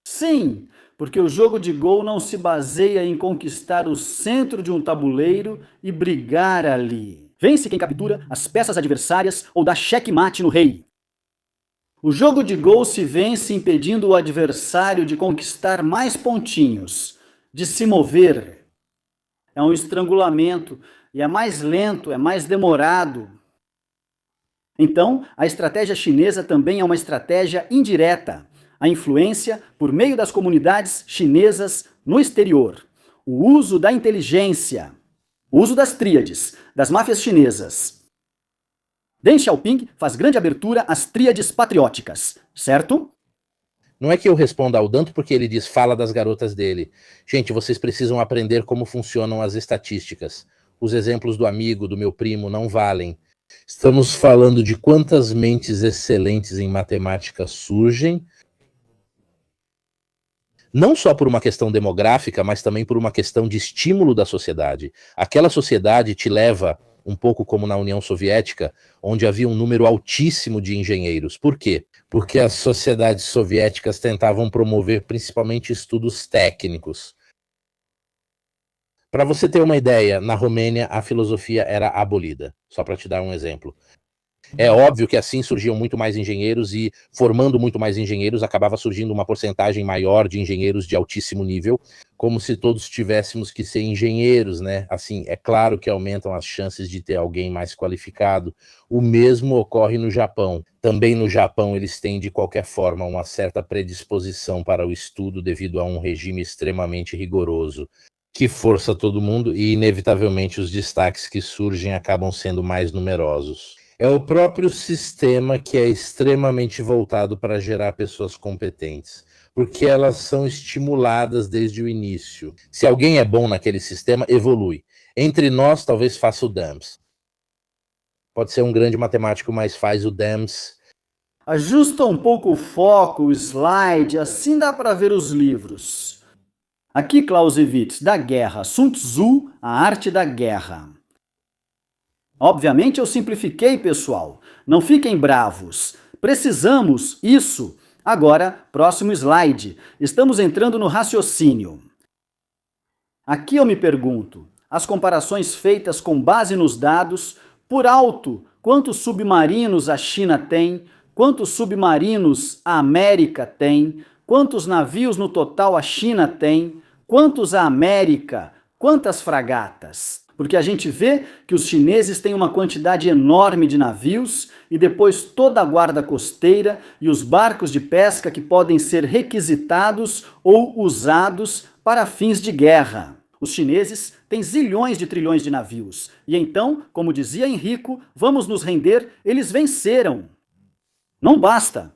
Sim, porque o jogo de Go não se baseia em conquistar o centro de um tabuleiro e brigar ali. Vence quem captura as peças adversárias ou dá checkmate no rei. O jogo de Go se vence impedindo o adversário de conquistar mais pontinhos, de se mover. É um estrangulamento e é mais lento, é mais demorado. Então, a estratégia chinesa também é uma estratégia indireta. A influência por meio das comunidades chinesas no exterior. O uso da inteligência. O uso das tríades, das máfias chinesas. Deng Xiaoping faz grande abertura às tríades patrióticas, certo? Não é que eu responda ao Danto porque ele diz fala das garotas dele. Gente, vocês precisam aprender como funcionam as estatísticas. Os exemplos do amigo, do meu primo, não valem. Estamos falando de quantas mentes excelentes em matemática surgem, não só por uma questão demográfica, mas também por uma questão de estímulo da sociedade. Aquela sociedade te leva, um pouco como na União Soviética, onde havia um número altíssimo de engenheiros. Por quê? Porque as sociedades soviéticas tentavam promover principalmente estudos técnicos. Para você ter uma ideia, na Romênia a filosofia era abolida, só para te dar um exemplo. É óbvio que assim surgiam muito mais engenheiros e, formando muito mais engenheiros, acabava surgindo uma porcentagem maior de engenheiros de altíssimo nível, como se todos tivéssemos que ser engenheiros, né? Assim, é claro que aumentam as chances de ter alguém mais qualificado. O mesmo ocorre no Japão. Também no Japão eles têm, de qualquer forma, uma certa predisposição para o estudo devido a um regime extremamente rigoroso, que força todo mundo e, inevitavelmente, os destaques que surgem acabam sendo mais numerosos. É o próprio sistema que é extremamente voltado para gerar pessoas competentes, porque elas são estimuladas desde o início. Se alguém é bom naquele sistema, evolui. Entre nós, talvez faça o DAMS. Pode ser um grande matemático, mas faz o DAMS. Ajusta um pouco o foco, o slide, assim dá para ver os livros. Aqui Clausewitz, da guerra, Sun Tzu, a arte da guerra. Obviamente eu simplifiquei, pessoal. Não fiquem bravos. Precisamos isso. Agora, próximo slide. Estamos entrando no raciocínio. Aqui eu me pergunto, as comparações feitas com base nos dados, por alto, quantos submarinos a China tem, quantos submarinos a América tem, quantos navios no total a China tem, quantos a América, quantas fragatas? Porque a gente vê que os chineses têm uma quantidade enorme de navios e depois toda a guarda costeira e os barcos de pesca que podem ser requisitados ou usados para fins de guerra. Os chineses têm zilhões de trilhões de navios. E então, como dizia Henrico, vamos nos render, eles venceram. Não basta.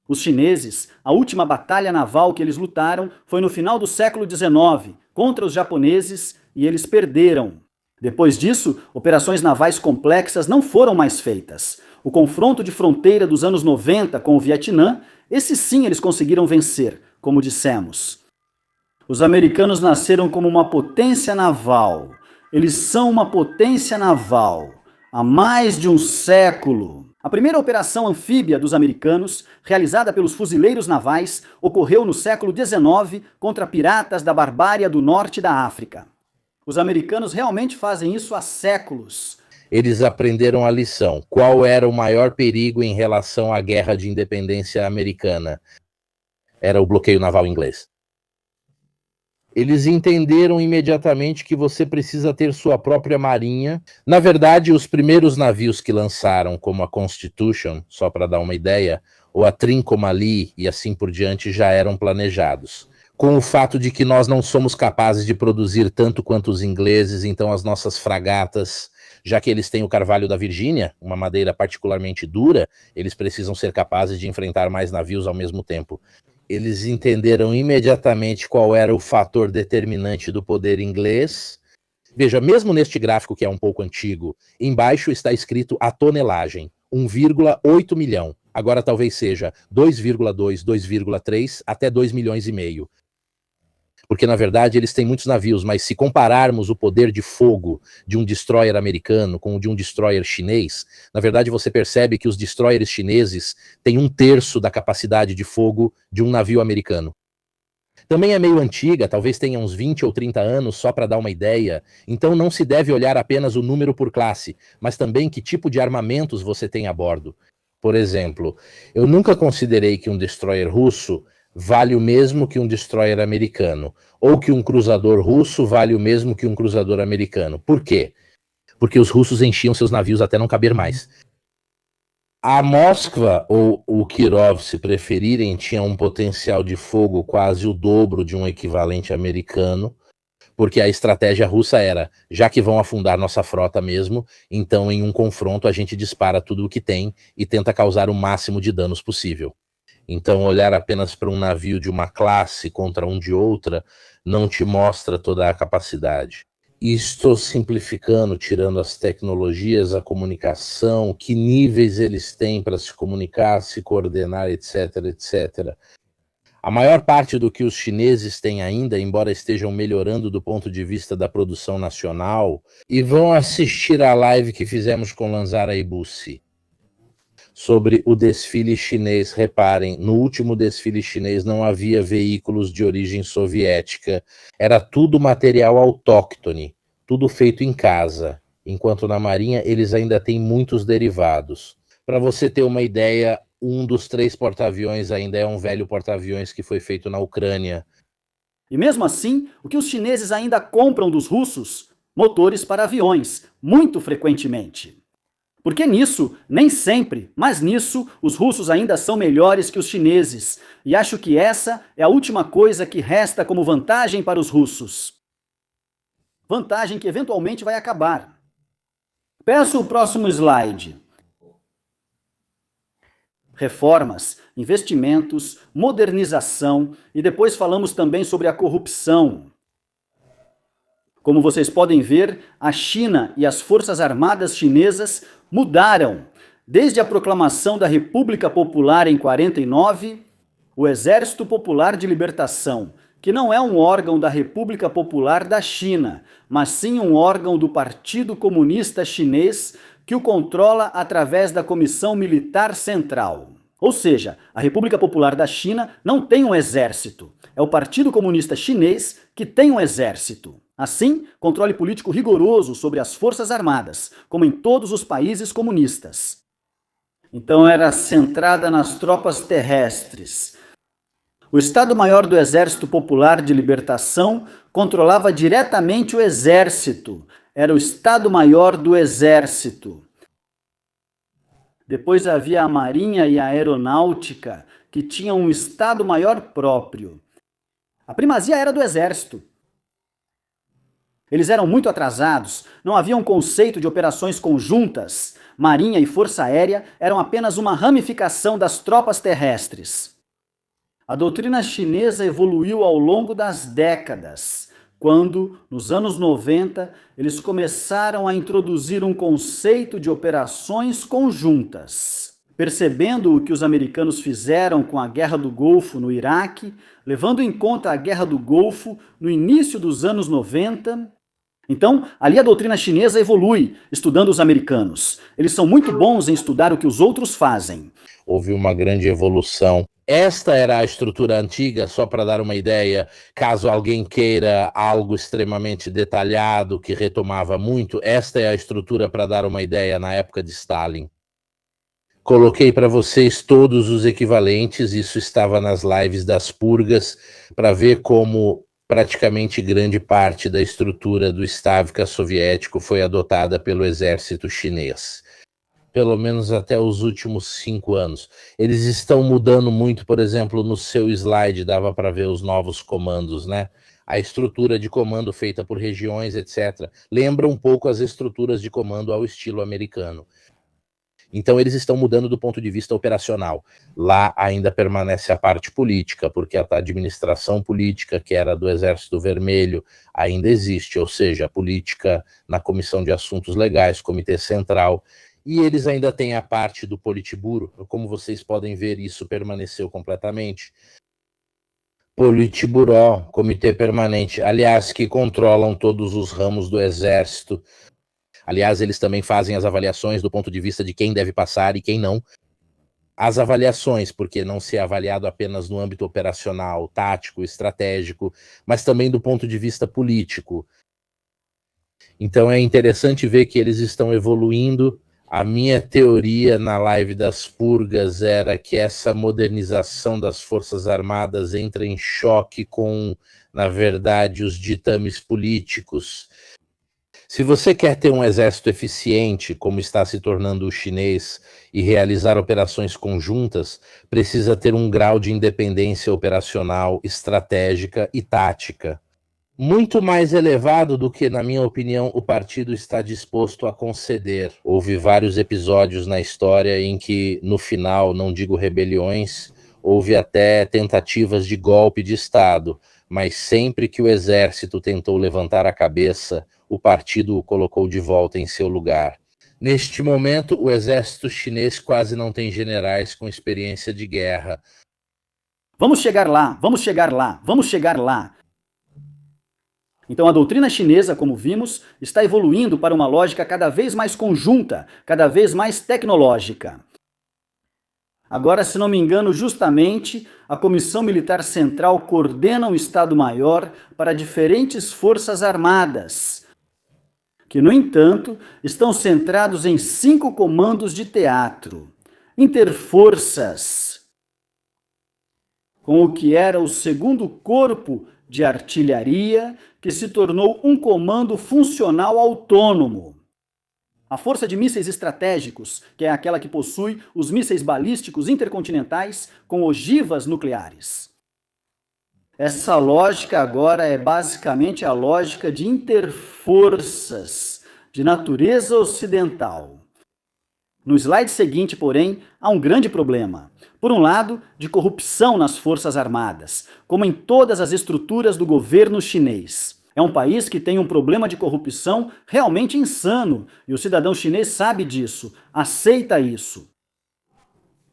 Os chineses, a última batalha naval que eles lutaram foi no final do século XIX, contra os japoneses, e eles perderam. Depois disso, operações navais complexas não foram mais feitas. O confronto de fronteira dos anos 90 com o Vietnã, esse sim eles conseguiram vencer, como dissemos. Os americanos nasceram como uma potência naval. Eles são uma potência naval há mais de um século. A primeira operação anfíbia dos americanos, realizada pelos fuzileiros navais, ocorreu no século XIX contra piratas da Barbária do norte da África. Os americanos realmente fazem isso há séculos. Eles aprenderam a lição. Qual era o maior perigo em relação à guerra de independência americana? Era o bloqueio naval inglês. Eles entenderam imediatamente que você precisa ter sua própria marinha. Na verdade, os primeiros navios que lançaram, como a Constitution, só para dar uma ideia, ou a Trincomalee e assim por diante, já eram planejados. Com o fato de que nós não somos capazes de produzir tanto quanto os ingleses, então as nossas fragatas, já que eles têm o carvalho da Virgínia, uma madeira particularmente dura, eles precisam ser capazes de enfrentar mais navios ao mesmo tempo. Eles entenderam imediatamente qual era o fator determinante do poder inglês. Veja, mesmo neste gráfico que é um pouco antigo, embaixo está escrito a tonelagem, 1,8 milhão. Agora talvez seja 2,2, 2,3 até 2 milhões e meio. Porque, na verdade, eles têm muitos navios, mas se compararmos o poder de fogo de um destroyer americano com o de um destroyer chinês, na verdade você percebe que os destroyers chineses têm 1/3 da capacidade de fogo de um navio americano. Também é meio antiga, talvez tenha uns 20 ou 30 anos, só para dar uma ideia, então não se deve olhar apenas o número por classe, mas também que tipo de armamentos você tem a bordo. Por exemplo, eu nunca considerei que um destroyer russo vale o mesmo que um destroyer americano, ou que um cruzador russo vale o mesmo que um cruzador americano. Por quê? Porque os russos enchiam seus navios até não caber mais. A Moskva, ou o Kirov, se preferirem, tinha um potencial de fogo quase o dobro de um equivalente americano, porque a estratégia russa era, já que vão afundar nossa frota mesmo, então em um confronto a gente dispara tudo o que tem e tenta causar o máximo de danos possível. Então, olhar apenas para um navio de uma classe contra um de outra não te mostra toda a capacidade. E estou simplificando, tirando as tecnologias, a comunicação, que níveis eles têm para se comunicar, se coordenar, etc, etc. A maior parte do que os chineses têm ainda, embora estejam melhorando do ponto de vista da produção nacional, e vão assistir à live que fizemos com Lanzara Ibusi sobre o desfile chinês. Reparem, no último desfile chinês não havia veículos de origem soviética, era tudo material autóctone, tudo feito em casa, enquanto na Marinha eles ainda têm muitos derivados. Para você ter uma ideia, um dos 3 porta-aviões ainda é um velho porta-aviões que foi feito na Ucrânia. E mesmo assim, o que os chineses ainda compram dos russos? Motores para aviões, muito frequentemente. Porque nisso, nem sempre, mas nisso, os russos ainda são melhores que os chineses. E acho que essa é a última coisa que resta como vantagem para os russos. Vantagem que eventualmente vai acabar. Peço o próximo slide. Reformas, investimentos, modernização e depois falamos também sobre a corrupção. Como vocês podem ver, a China e as Forças Armadas chinesas mudaram. Desde a proclamação da República Popular em 49, o Exército Popular de Libertação, que não é um órgão da República Popular da China, mas sim um órgão do Partido Comunista Chinês que o controla através da Comissão Militar Central. Ou seja, a República Popular da China não tem um exército. É o Partido Comunista Chinês que tem um exército. Assim, controle político rigoroso sobre as Forças Armadas, como em todos os países comunistas. Então era centrada nas tropas terrestres. O Estado-Maior do Exército Popular de Libertação controlava diretamente o exército. Era o Estado-Maior do Exército. Depois havia a Marinha e a Aeronáutica, que tinham um Estado-Maior próprio. A primazia era do Exército. Eles eram muito atrasados, não havia um conceito de operações conjuntas. Marinha e Força Aérea eram apenas uma ramificação das tropas terrestres. A doutrina chinesa evoluiu ao longo das décadas. quando, nos anos 90, eles começaram a introduzir um conceito de operações conjuntas. Percebendo o que os americanos fizeram com a Guerra do Golfo no Iraque, levando em conta a Guerra do Golfo no início dos anos 90, então, ali a doutrina chinesa evolui, estudando os americanos. Eles são muito bons em estudar o que os outros fazem. Houve uma grande evolução. Esta era a estrutura antiga, só para dar uma ideia, caso alguém queira algo extremamente detalhado, que retomava muito, esta é a estrutura para dar uma ideia na época de Stalin. Coloquei para vocês todos os equivalentes, isso estava nas lives das purgas, para ver como praticamente grande parte da estrutura do Stavka soviético foi adotada pelo exército chinês. Pelo menos até os últimos 5 anos. Eles estão mudando muito, por exemplo, no seu slide, dava para ver os novos comandos, né? A estrutura de comando feita por regiões, etc. Lembra um pouco as estruturas de comando ao estilo americano. Então eles estão mudando do ponto de vista operacional. Lá ainda permanece a parte política, porque a administração política, que era do Exército Vermelho, ainda existe, ou seja, a política na Comissão de Assuntos Legais, Comitê Central, e eles ainda têm a parte do Politburo. Como vocês podem ver, isso permaneceu completamente. Politburó, Comitê Permanente, aliás, que controlam todos os ramos do Exército. Aliás, eles também fazem as avaliações do ponto de vista de quem deve passar e quem não. As avaliações, porque não se é avaliado apenas no âmbito operacional, tático, estratégico, mas também do ponto de vista político. Então é interessante ver que eles estão evoluindo. A minha teoria na live das purgas era que essa modernização das Forças Armadas entra em choque com, na verdade, os ditames políticos. Se você quer ter um exército eficiente, como está se tornando o chinês, e realizar operações conjuntas, precisa ter um grau de independência operacional, estratégica e tática muito mais elevado do que, na minha opinião, o partido está disposto a conceder. Houve vários episódios na história em que, no final, não digo rebeliões, houve até tentativas de golpe de Estado, mas sempre que o exército tentou levantar a cabeça, o partido o colocou de volta em seu lugar. Neste momento, o exército chinês quase não tem generais com experiência de guerra. Vamos chegar lá, vamos chegar lá, vamos chegar lá. Então a doutrina chinesa, como vimos, está evoluindo para uma lógica cada vez mais conjunta, cada vez mais tecnológica. Agora, se não me engano, justamente a Comissão Militar Central coordena um Estado-Maior para diferentes forças armadas, que, no entanto, estão centrados em 5 comandos de teatro, interforças, com o que era o 2º Corpo de Artilharia, que se tornou um comando funcional autônomo. A Força de Mísseis Estratégicos, que é aquela que possui os mísseis balísticos intercontinentais com ogivas nucleares. Essa lógica agora é basicamente a lógica de interforças, de natureza ocidental. No slide seguinte, porém, há um grande problema. Por um lado, de corrupção nas Forças Armadas, como em todas as estruturas do governo chinês. É um país que tem um problema de corrupção realmente insano, e o cidadão chinês sabe disso, aceita isso.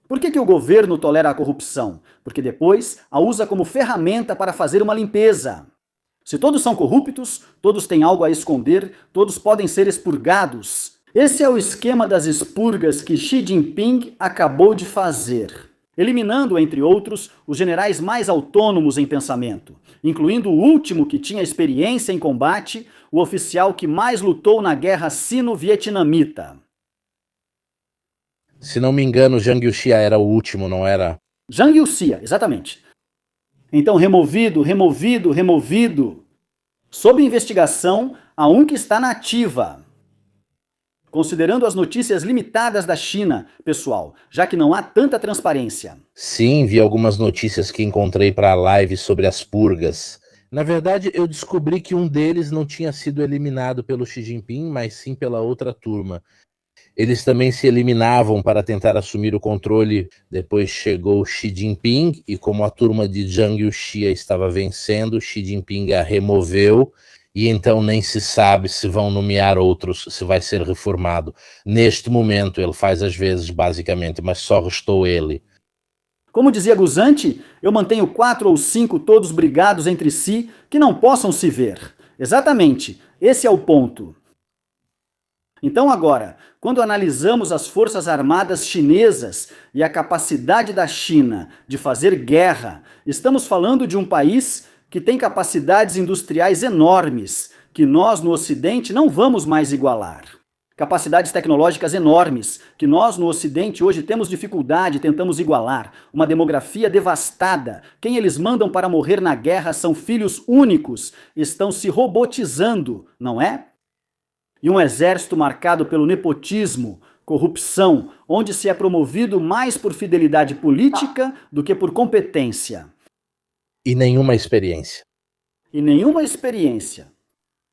Por que o governo tolera a corrupção? Porque depois a usa como ferramenta para fazer uma limpeza. Se todos são corruptos, todos têm algo a esconder, todos podem ser expurgados. Esse é o esquema das expurgas que Xi Jinping acabou de fazer, eliminando, entre outros, os generais mais autônomos em pensamento, incluindo o último que tinha experiência em combate, o oficial que mais lutou na guerra sino-vietnamita. Se não me engano, Zhang Yuxia era o último, não era? Zhang Yuxia, exatamente. Então, removido. Sob investigação, há um que está na ativa. Considerando as notícias limitadas da China, pessoal, já que não há tanta transparência. Sim, vi algumas notícias que encontrei para a live sobre as purgas. Na verdade, eu descobri que um deles não tinha sido eliminado pelo Xi Jinping, mas sim pela outra turma. Eles também se eliminavam para tentar assumir o controle. Depois chegou Xi Jinping, e como a turma de Zhang Yuxia estava vencendo, Xi Jinping a removeu, e então nem se sabe se vão nomear outros, se vai ser reformado. Neste momento ele faz às vezes, basicamente, mas só restou ele. Como dizia Guzante, eu mantenho 4 ou 5 todos brigados entre si que não possam se ver. Exatamente, esse é o ponto. Então agora, quando analisamos as forças armadas chinesas e a capacidade da China de fazer guerra, estamos falando de um país que tem capacidades industriais enormes, que nós no Ocidente não vamos mais igualar. Capacidades tecnológicas enormes, que nós no Ocidente hoje temos dificuldade, tentamos igualar. Uma demografia devastada. Quem eles mandam para morrer na guerra são filhos únicos, estão se robotizando, não é? E um exército marcado pelo nepotismo, corrupção, onde se é promovido mais por fidelidade política do que por competência. E nenhuma experiência.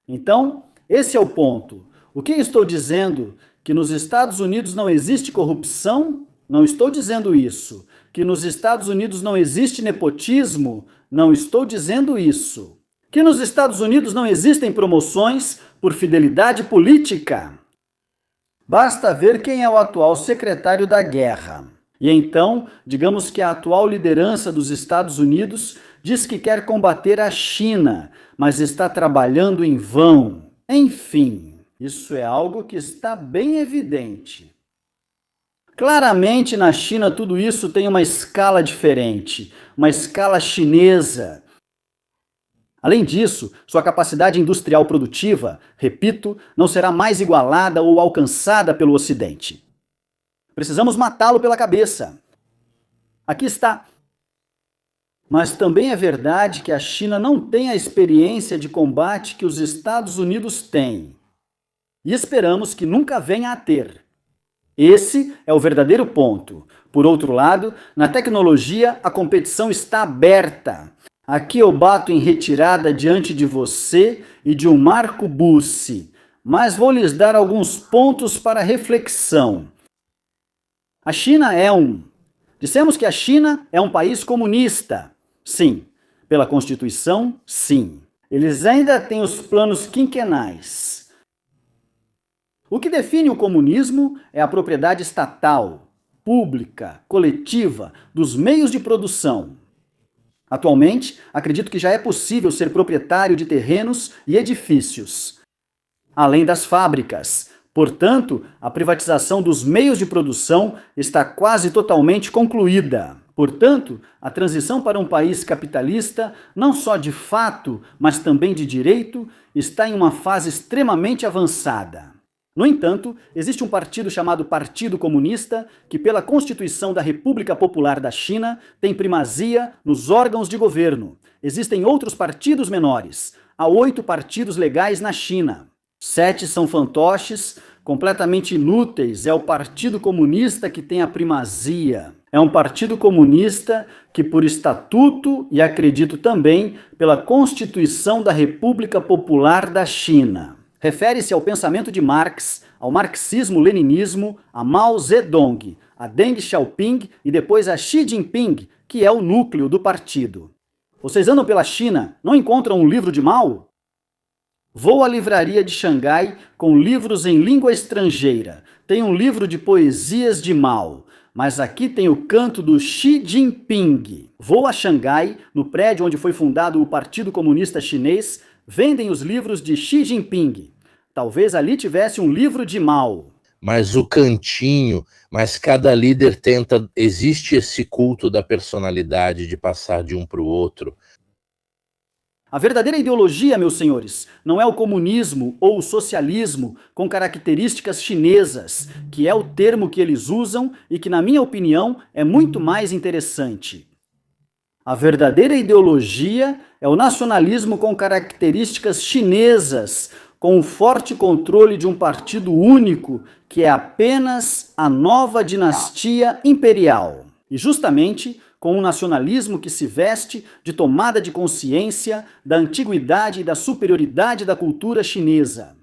Então, esse é o ponto. O que estou dizendo? Que nos Estados Unidos não existe corrupção? Não estou dizendo isso. Que nos Estados Unidos não existe nepotismo? Não estou dizendo isso. Que nos Estados Unidos não existem promoções por fidelidade política? Basta ver quem é o atual secretário da guerra. E então, digamos que a atual liderança dos Estados Unidos diz que quer combater a China, mas está trabalhando em vão. Enfim, isso é algo que está bem evidente. Claramente, na China, tudo isso tem uma escala diferente, uma escala chinesa. Além disso, sua capacidade industrial produtiva, repito, não será mais igualada ou alcançada pelo Ocidente. Precisamos matá-lo pela cabeça. Aqui está. Mas também é verdade que a China não tem a experiência de combate que os Estados Unidos têm. E esperamos que nunca venha a ter. Esse é o verdadeiro ponto. Por outro lado, na tecnologia, a competição está aberta. Aqui eu bato em retirada diante de você e de um Marco Bussi, mas vou lhes dar alguns pontos para reflexão. A China Dissemos que a China é um país comunista. Sim. Pela Constituição, sim. Eles ainda têm os planos quinquenais. O que define o comunismo é a propriedade estatal, pública, coletiva, dos meios de produção. Atualmente, acredito que já é possível ser proprietário de terrenos e edifícios, além das fábricas. Portanto, a privatização dos meios de produção está quase totalmente concluída. Portanto, a transição para um país capitalista, não só de fato, mas também de direito, está em uma fase extremamente avançada. No entanto, existe um partido chamado Partido Comunista que, pela Constituição da República Popular da China, tem primazia nos órgãos de governo. Existem outros partidos menores. Há 8 partidos legais na China. 7 são fantoches, completamente inúteis. É o Partido Comunista que tem a primazia. É um partido comunista que, por estatuto e acredito também pela Constituição da República Popular da China, refere-se ao pensamento de Marx, ao marxismo-leninismo, a Mao Zedong, a Deng Xiaoping e depois a Xi Jinping, que é o núcleo do partido. Vocês andam pela China, não encontram um livro de Mao? Vou à livraria de Xangai com livros em língua estrangeira. Tem um livro de poesias de Mao, mas aqui tem o canto do Xi Jinping. Vou a Xangai, no prédio onde foi fundado o Partido Comunista Chinês, vendem os livros de Xi Jinping. Talvez ali tivesse um livro de Mao. Mas o cantinho, mas cada líder tenta, existe esse culto da personalidade de passar de um para o outro. A verdadeira ideologia, meus senhores, não é o comunismo ou o socialismo com características chinesas, que é o termo que eles usam e que, na minha opinião, é muito mais interessante. A verdadeira ideologia é o nacionalismo com características chinesas, com o forte controle de um partido único, que é apenas a nova dinastia imperial. E justamente com um nacionalismo que se veste de tomada de consciência da antiguidade e da superioridade da cultura chinesa.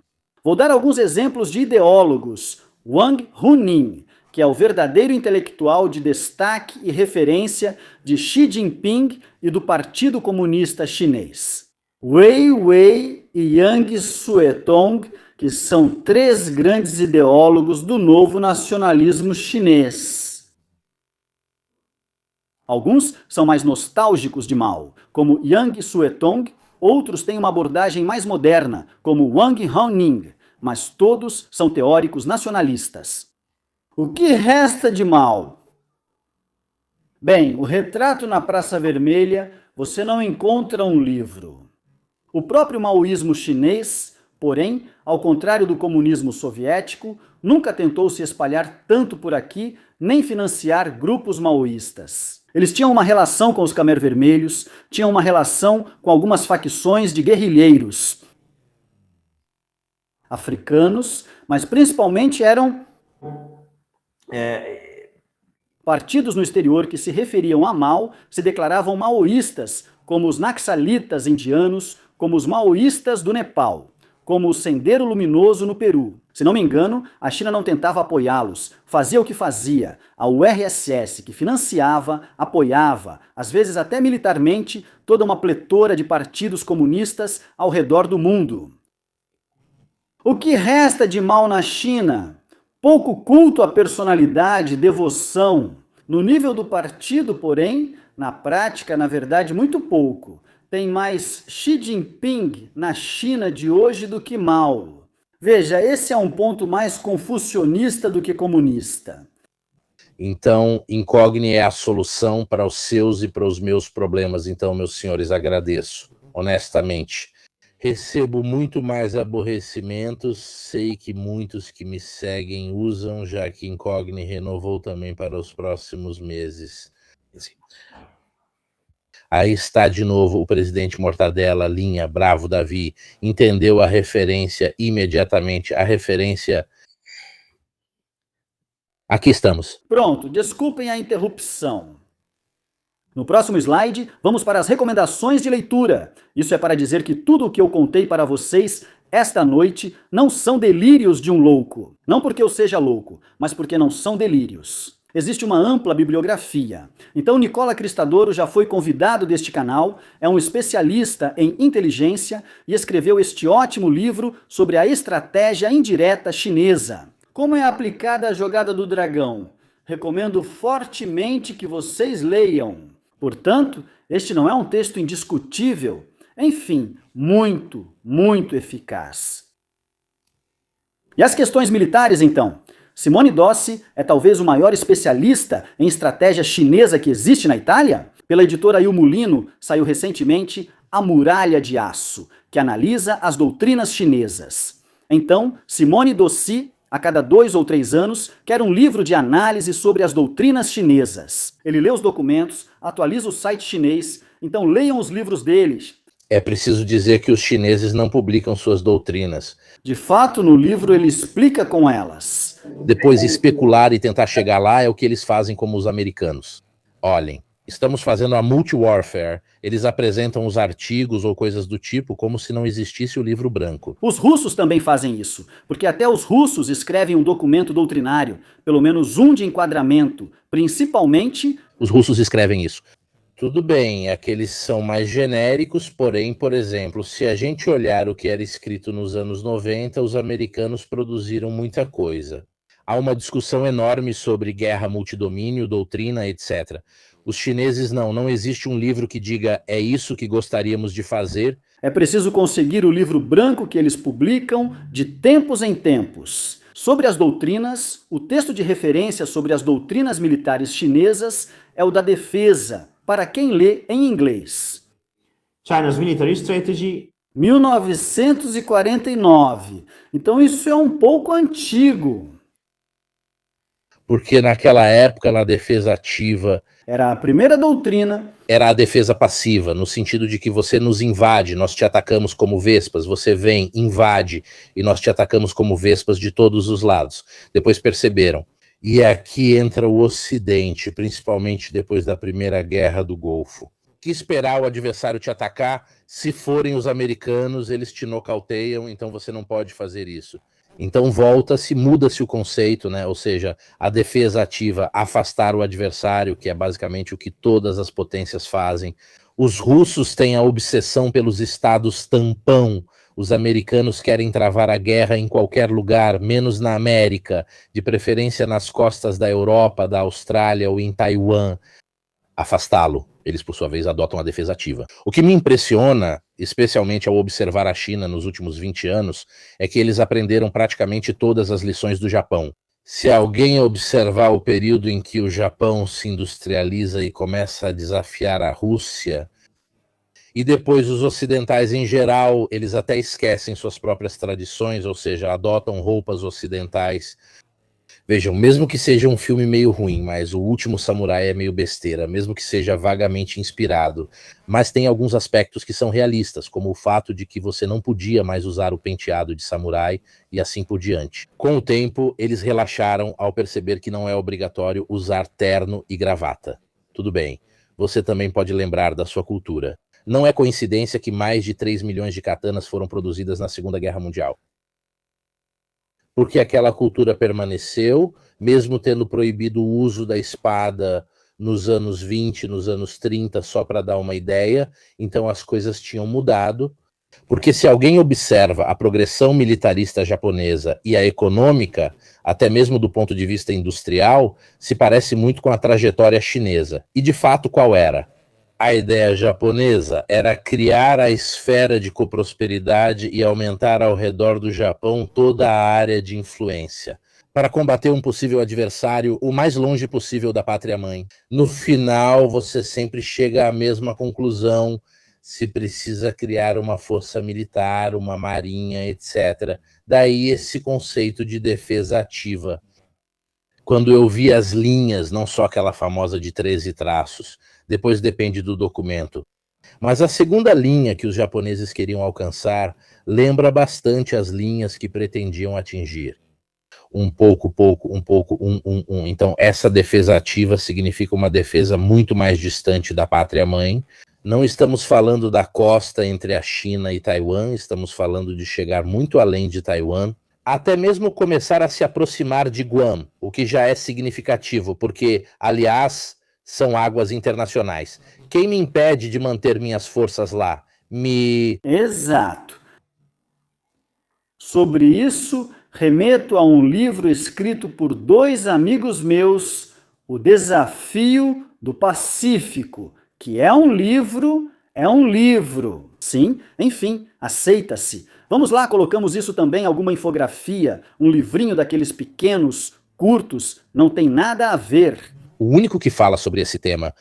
Vou dar alguns exemplos de ideólogos. Wang Hunin, que é o verdadeiro intelectual de destaque e referência de Xi Jinping e do Partido Comunista Chinês. Wei Wei e Yang Suetong, que são 3 grandes ideólogos do novo nacionalismo chinês. Alguns são mais nostálgicos de Mao, como Yang Suetong, outros têm uma abordagem mais moderna, como Wang Hunin, mas todos são teóricos nacionalistas. O que resta de Mao? Bem, o Retrato na Praça Vermelha, você não encontra um livro. O próprio maoísmo chinês, porém, ao contrário do comunismo soviético, nunca tentou se espalhar tanto por aqui, nem financiar grupos maoístas. Eles tinham uma relação com os Khmer Vermelhos, tinham uma relação com algumas facções de guerrilheiros africanos, mas principalmente eram partidos no exterior que se referiam a Mao, se declaravam maoístas, como os naxalitas indianos, como os maoístas do Nepal, como o Sendero Luminoso no Peru. Se não me engano, a China não tentava apoiá-los, fazia o que fazia. A URSS, que financiava, apoiava, às vezes até militarmente, toda uma pletora de partidos comunistas ao redor do mundo. O que resta de Mao na China? Pouco culto à personalidade, devoção. No nível do partido, porém, na prática, na verdade, muito pouco. Tem mais Xi Jinping na China de hoje do que Mao. Veja, esse é um ponto mais confucionista do que comunista. Então, Incógnita é a solução para os seus e para os meus problemas. Então, meus senhores, agradeço, honestamente. Recebo muito mais aborrecimentos, sei que muitos que me seguem usam, já que Incógnita renovou também para os próximos meses. Aí está de novo o presidente Mortadela, linha, bravo Davi, entendeu a referência imediatamente, a referência... Aqui estamos. Pronto, desculpem a interrupção. No próximo slide, vamos para as recomendações de leitura. Isso é para dizer que tudo o que eu contei para vocês esta noite não são delírios de um louco. Não porque eu seja louco, mas porque não são delírios. Existe uma ampla bibliografia. Então, Nicola Cristadoro já foi convidado deste canal, é um especialista em inteligência e escreveu este ótimo livro sobre a estratégia indireta chinesa. Como é aplicada a jogada do dragão? Recomendo fortemente que vocês leiam. Portanto, este não é um texto indiscutível. Enfim, muito, muito eficaz. E as questões militares, então? Simone Dossi é talvez o maior especialista em estratégia chinesa que existe na Itália? Pela editora Il Mulino, saiu recentemente A Muralha de Aço, que analisa as doutrinas chinesas. Então, Simone Dossi, a cada 2 ou 3 anos, quer um livro de análise sobre as doutrinas chinesas. Ele lê os documentos, atualiza o site chinês, então leiam os livros deles. É preciso dizer que os chineses não publicam suas doutrinas. De fato, no livro ele explica com elas. Depois, especular e tentar chegar lá é o que eles fazem como os americanos. Olhem, estamos fazendo a multi-warfare. Eles apresentam os artigos ou coisas do tipo como se não existisse o livro branco. Os russos também fazem isso, porque até os russos escrevem um documento doutrinário, pelo menos um de enquadramento, principalmente... Os russos escrevem isso. Tudo bem, aqueles são mais genéricos, porém, por exemplo, se a gente olhar o que era escrito nos anos 90, os americanos produziram muita coisa. Há uma discussão enorme sobre guerra multidomínio, doutrina, etc. Os chineses não existe um livro que diga é isso que gostaríamos de fazer. É preciso conseguir o livro branco que eles publicam de tempos em tempos. Sobre as doutrinas, o texto de referência sobre as doutrinas militares chinesas é o da Defesa, para quem lê em inglês. China's Military Strategy. 1949. Então isso é um pouco antigo. Porque naquela época, na defesa ativa... Era a primeira doutrina. Era a defesa passiva, no sentido de que você nos invade, nós te atacamos como vespas, você vem, invade, e nós te atacamos como vespas de todos os lados. Depois perceberam. E aqui entra o Ocidente, principalmente depois da Primeira Guerra do Golfo. Que esperar o adversário te atacar? Se forem os americanos, eles te nocauteiam, então você não pode fazer isso. Então volta-se, muda-se o conceito, né? Ou seja, a defesa ativa, afastar o adversário, que é basicamente o que todas as potências fazem. Os russos têm a obsessão pelos estados tampão. Os americanos querem travar a guerra em qualquer lugar, menos na América, de preferência nas costas da Europa, da Austrália ou em Taiwan. Afastá-lo. Eles, por sua vez, adotam a defesa ativa. O que me impressiona, especialmente ao observar a China nos últimos 20 anos, é que eles aprenderam praticamente todas as lições do Japão. Se alguém observar o período em que o Japão se industrializa e começa a desafiar a Rússia, e depois os ocidentais em geral, eles até esquecem suas próprias tradições, ou seja, adotam roupas ocidentais. Vejam, mesmo que seja um filme meio ruim, mas O Último Samurai é meio besteira, mesmo que seja vagamente inspirado, mas tem alguns aspectos que são realistas, como o fato de que você não podia mais usar o penteado de samurai e assim por diante. Com o tempo, eles relaxaram ao perceber que não é obrigatório usar terno e gravata. Tudo bem, você também pode lembrar da sua cultura. Não é coincidência que mais de 3 milhões de katanas foram produzidas na Segunda Guerra Mundial. Porque aquela cultura permaneceu, mesmo tendo proibido o uso da espada nos anos 20, nos anos 30, só para dar uma ideia, então as coisas tinham mudado. Porque se alguém observa a progressão militarista japonesa e a econômica, até mesmo do ponto de vista industrial, se parece muito com a trajetória chinesa. E de fato, qual era? A ideia japonesa era criar a esfera de coprosperidade e aumentar ao redor do Japão toda a área de influência, para combater um possível adversário o mais longe possível da pátria-mãe. No final, você sempre chega à mesma conclusão: se precisa criar uma força militar, uma marinha, etc. Daí esse conceito de defesa ativa. Quando eu vi as linhas, não só aquela famosa de 13 traços, depois depende do documento. Mas a segunda linha que os japoneses queriam alcançar lembra bastante as linhas que pretendiam atingir. Um pouco, um pouco, um. Então, essa defesa ativa significa uma defesa muito mais distante da pátria-mãe. Não estamos falando da costa entre a China e Taiwan, estamos falando de chegar muito além de Taiwan, até mesmo começar a se aproximar de Guam, o que já é significativo, porque, aliás, são águas internacionais. Quem me impede de manter minhas forças lá? Exato. Sobre isso, remeto a um livro escrito por 2 amigos meus, O Desafio do Pacífico, que é um livro. Sim, enfim, aceita-se. Vamos lá, colocamos isso também em alguma infografia, um livrinho daqueles pequenos, curtos, não tem nada a ver. O único que fala sobre esse tema.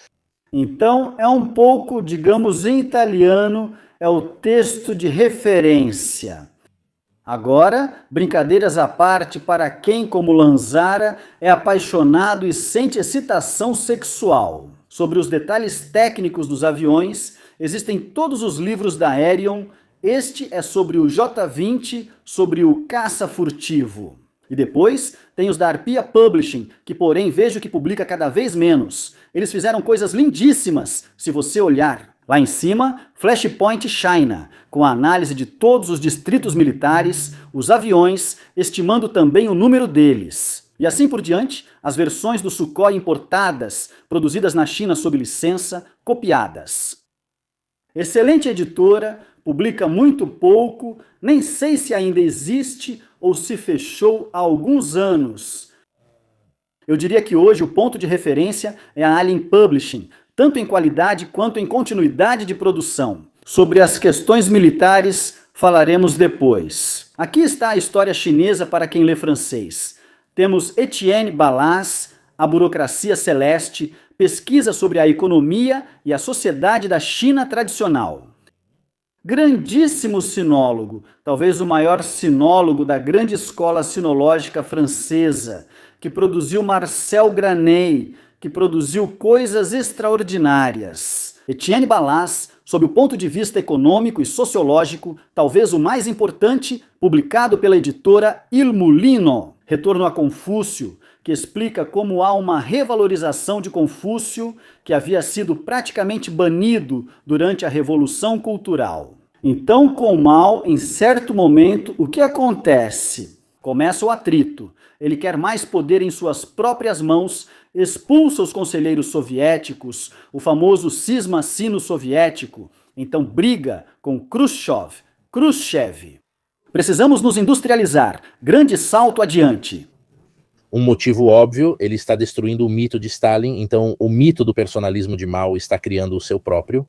Então, é um pouco, digamos, em italiano, é o texto de referência. Agora, brincadeiras à parte, para quem, como Lanzara, é apaixonado e sente excitação sexual. Sobre os detalhes técnicos dos aviões, existem todos os livros da Aerion. Este é sobre o J-20, sobre o caça furtivo. E depois tem os da Arpia Publishing, que porém vejo que publica cada vez menos. Eles fizeram coisas lindíssimas, se você olhar. Lá em cima, Flashpoint China, com a análise de todos os distritos militares, os aviões, estimando também o número deles. E assim por diante, as versões do Sukhoi importadas, produzidas na China sob licença, copiadas. Excelente editora, publica muito pouco, nem sei se ainda existe ou se fechou há alguns anos. Eu diria que hoje o ponto de referência é a Alien Publishing, tanto em qualidade quanto em continuidade de produção. Sobre as questões militares falaremos depois. Aqui está a história chinesa para quem lê francês. Temos Etienne Ballaz, A Burocracia Celeste, pesquisa sobre a economia e a sociedade da China tradicional. Grandíssimo sinólogo, talvez o maior sinólogo da grande escola sinológica francesa, que produziu Marcel Graney, que produziu coisas extraordinárias. Etienne Ballaz, sob o ponto de vista econômico e sociológico, talvez o mais importante, publicado pela editora Il Mulino, Retorno a Confúcio, que explica como há uma revalorização de Confúcio que havia sido praticamente banido durante a Revolução Cultural. Então, com Mao, em certo momento, o que acontece? Começa o atrito. Ele quer mais poder em suas próprias mãos, expulsa os conselheiros soviéticos, o famoso cisma sino-soviético, então briga com Khrushchev. Precisamos nos industrializar. Grande salto adiante. Um motivo óbvio, ele está destruindo o mito de Stalin, então o mito do personalismo de Mao está criando o seu próprio.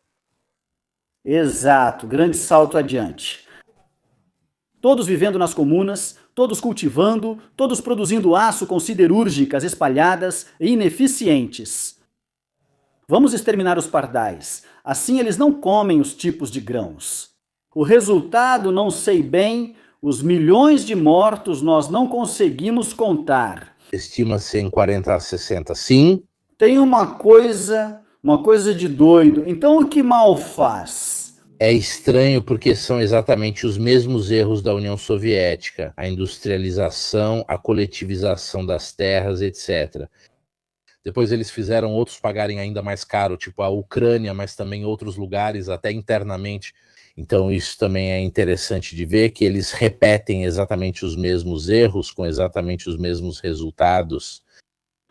Exato, grande salto adiante. Todos vivendo nas comunas, todos cultivando, todos produzindo aço com siderúrgicas espalhadas e ineficientes. Vamos exterminar os pardais, assim eles não comem os tipos de grãos. O resultado não sei bem, os milhões de mortos nós não conseguimos contar. Estima-se em 40 a 60, sim. Tem uma coisa de doido. Então o que Mao faz? É estranho porque são exatamente os mesmos erros da União Soviética, a industrialização, a coletivização das terras, etc. Depois eles fizeram outros pagarem ainda mais caro, tipo a Ucrânia, mas também outros lugares, até internamente. Então isso também é interessante de ver, que eles repetem exatamente os mesmos erros, com exatamente os mesmos resultados.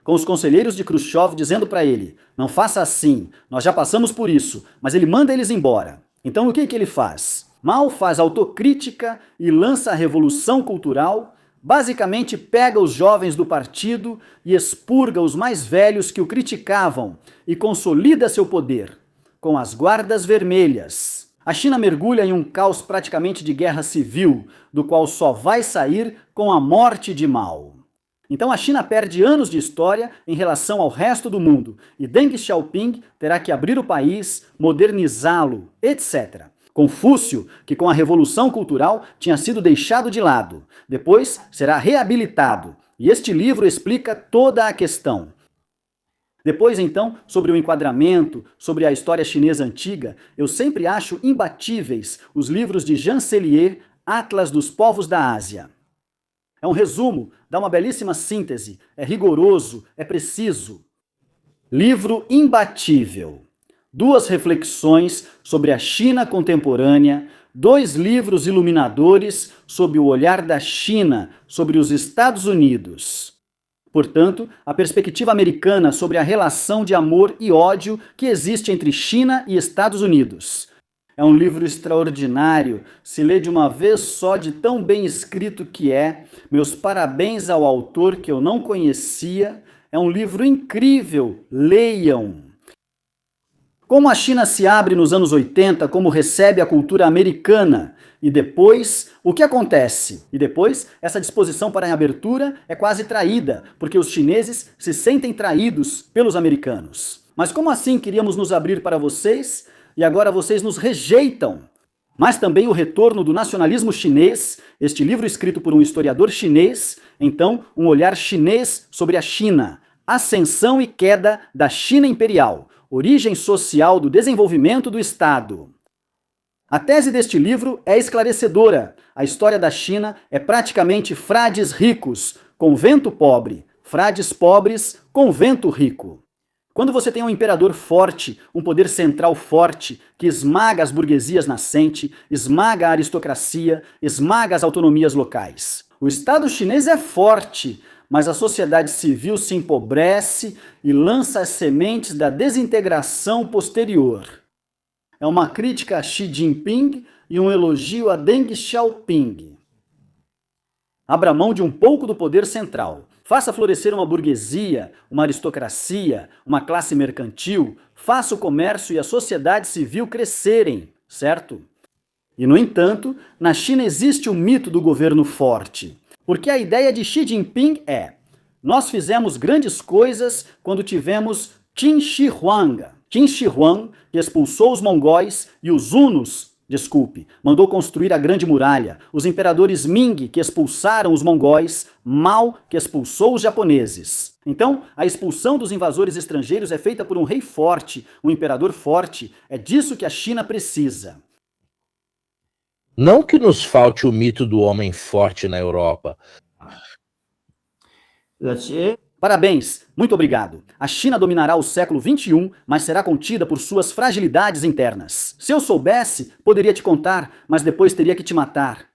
Com os conselheiros de Khrushchev dizendo para ele, não faça assim, nós já passamos por isso, mas ele manda eles embora. Então o que ele faz? Mao faz autocrítica e lança a revolução cultural, basicamente pega os jovens do partido e expurga os mais velhos que o criticavam e consolida seu poder, com as guardas vermelhas. A China mergulha em um caos praticamente de guerra civil, do qual só vai sair com a morte de Mao. Então a China perde anos de história em relação ao resto do mundo, e Deng Xiaoping terá que abrir o país, modernizá-lo, etc. Confúcio, que com a Revolução Cultural tinha sido deixado de lado, depois será reabilitado, e este livro explica toda a questão. Depois, então, sobre o enquadramento, sobre a história chinesa antiga, eu sempre acho imbatíveis os livros de Jean Sellier, Atlas dos Povos da Ásia. É um resumo, dá uma belíssima síntese, é rigoroso, é preciso. Livro imbatível. 2 reflexões sobre a China contemporânea, 2 livros iluminadores sob o olhar da China, sobre os Estados Unidos. Portanto, a perspectiva americana sobre a relação de amor e ódio que existe entre China e Estados Unidos. É um livro extraordinário, se lê de uma vez só de tão bem escrito que é. Meus parabéns ao autor que eu não conhecia. É um livro incrível, leiam. Como a China se abre nos anos 80, como recebe a cultura americana. E depois, o que acontece? E depois, essa disposição para a abertura é quase traída, porque os chineses se sentem traídos pelos americanos. Mas como assim queríamos nos abrir para vocês e agora vocês nos rejeitam? Mas também o retorno do nacionalismo chinês, este livro escrito por um historiador chinês, então um olhar chinês sobre a China, ascensão e queda da China imperial, origem social do desenvolvimento do Estado. A tese deste livro é esclarecedora. A história da China é praticamente frades ricos, convento pobre, frades pobres, convento rico. Quando você tem um imperador forte, um poder central forte, que esmaga as burguesias nascentes, esmaga a aristocracia, esmaga as autonomias locais. O Estado chinês é forte, mas a sociedade civil se empobrece e lança as sementes da desintegração posterior. É uma crítica a Xi Jinping e um elogio a Deng Xiaoping. Abra mão de um pouco do poder central. Faça florescer uma burguesia, uma aristocracia, uma classe mercantil. Faça o comércio e a sociedade civil crescerem, certo? E, no entanto, na China existe o mito do governo forte. Porque a ideia de Xi Jinping é: nós fizemos grandes coisas quando tivemos Qin Shi Huang. Qin Shi Huang, que expulsou os mongóis e os hunos, mandou construir a Grande Muralha, os imperadores Ming, que expulsaram os mongóis, Mao, que expulsou os japoneses. Então, a expulsão dos invasores estrangeiros é feita por um rei forte, um imperador forte. É disso que a China precisa. Não que nos falte o mito do homem forte na Europa. Parabéns, muito obrigado. A China dominará o século XXI, mas será contida por suas fragilidades internas. Se eu soubesse, poderia te contar, mas depois teria que te matar.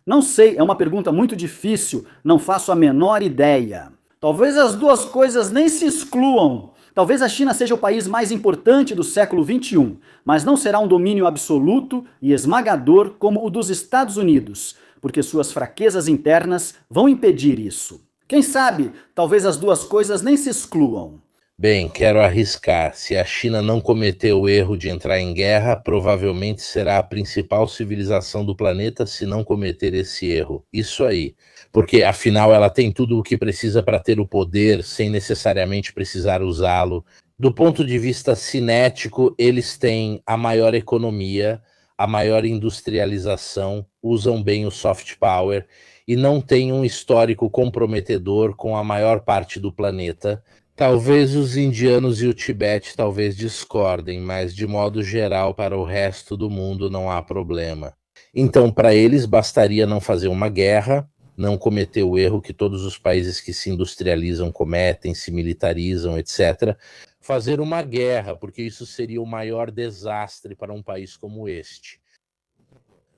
Não sei, é uma pergunta muito difícil, não faço a menor ideia. Talvez as duas coisas nem se excluam. Talvez a China seja o país mais importante do século XXI, mas não será um domínio absoluto e esmagador como o dos Estados Unidos, porque suas fraquezas internas vão impedir isso. Quem sabe, talvez as duas coisas nem se excluam. Bem, quero arriscar. Se a China não cometer o erro de entrar em guerra, provavelmente será a principal civilização do planeta se não cometer esse erro. Isso aí. Porque, afinal, ela tem tudo o que precisa para ter o poder, sem necessariamente precisar usá-lo. Do ponto de vista cinético, eles têm a maior economia, a maior industrialização, usam bem o soft power e não têm um histórico comprometedor com a maior parte do planeta. Talvez os indianos e o Tibete talvez discordem, mas de modo geral para o resto do mundo não há problema. Então, para eles bastaria não fazer uma guerra, não cometer o erro que todos os países que se industrializam cometem, se militarizam, etc. Fazer uma guerra, porque isso seria o maior desastre para um país como este.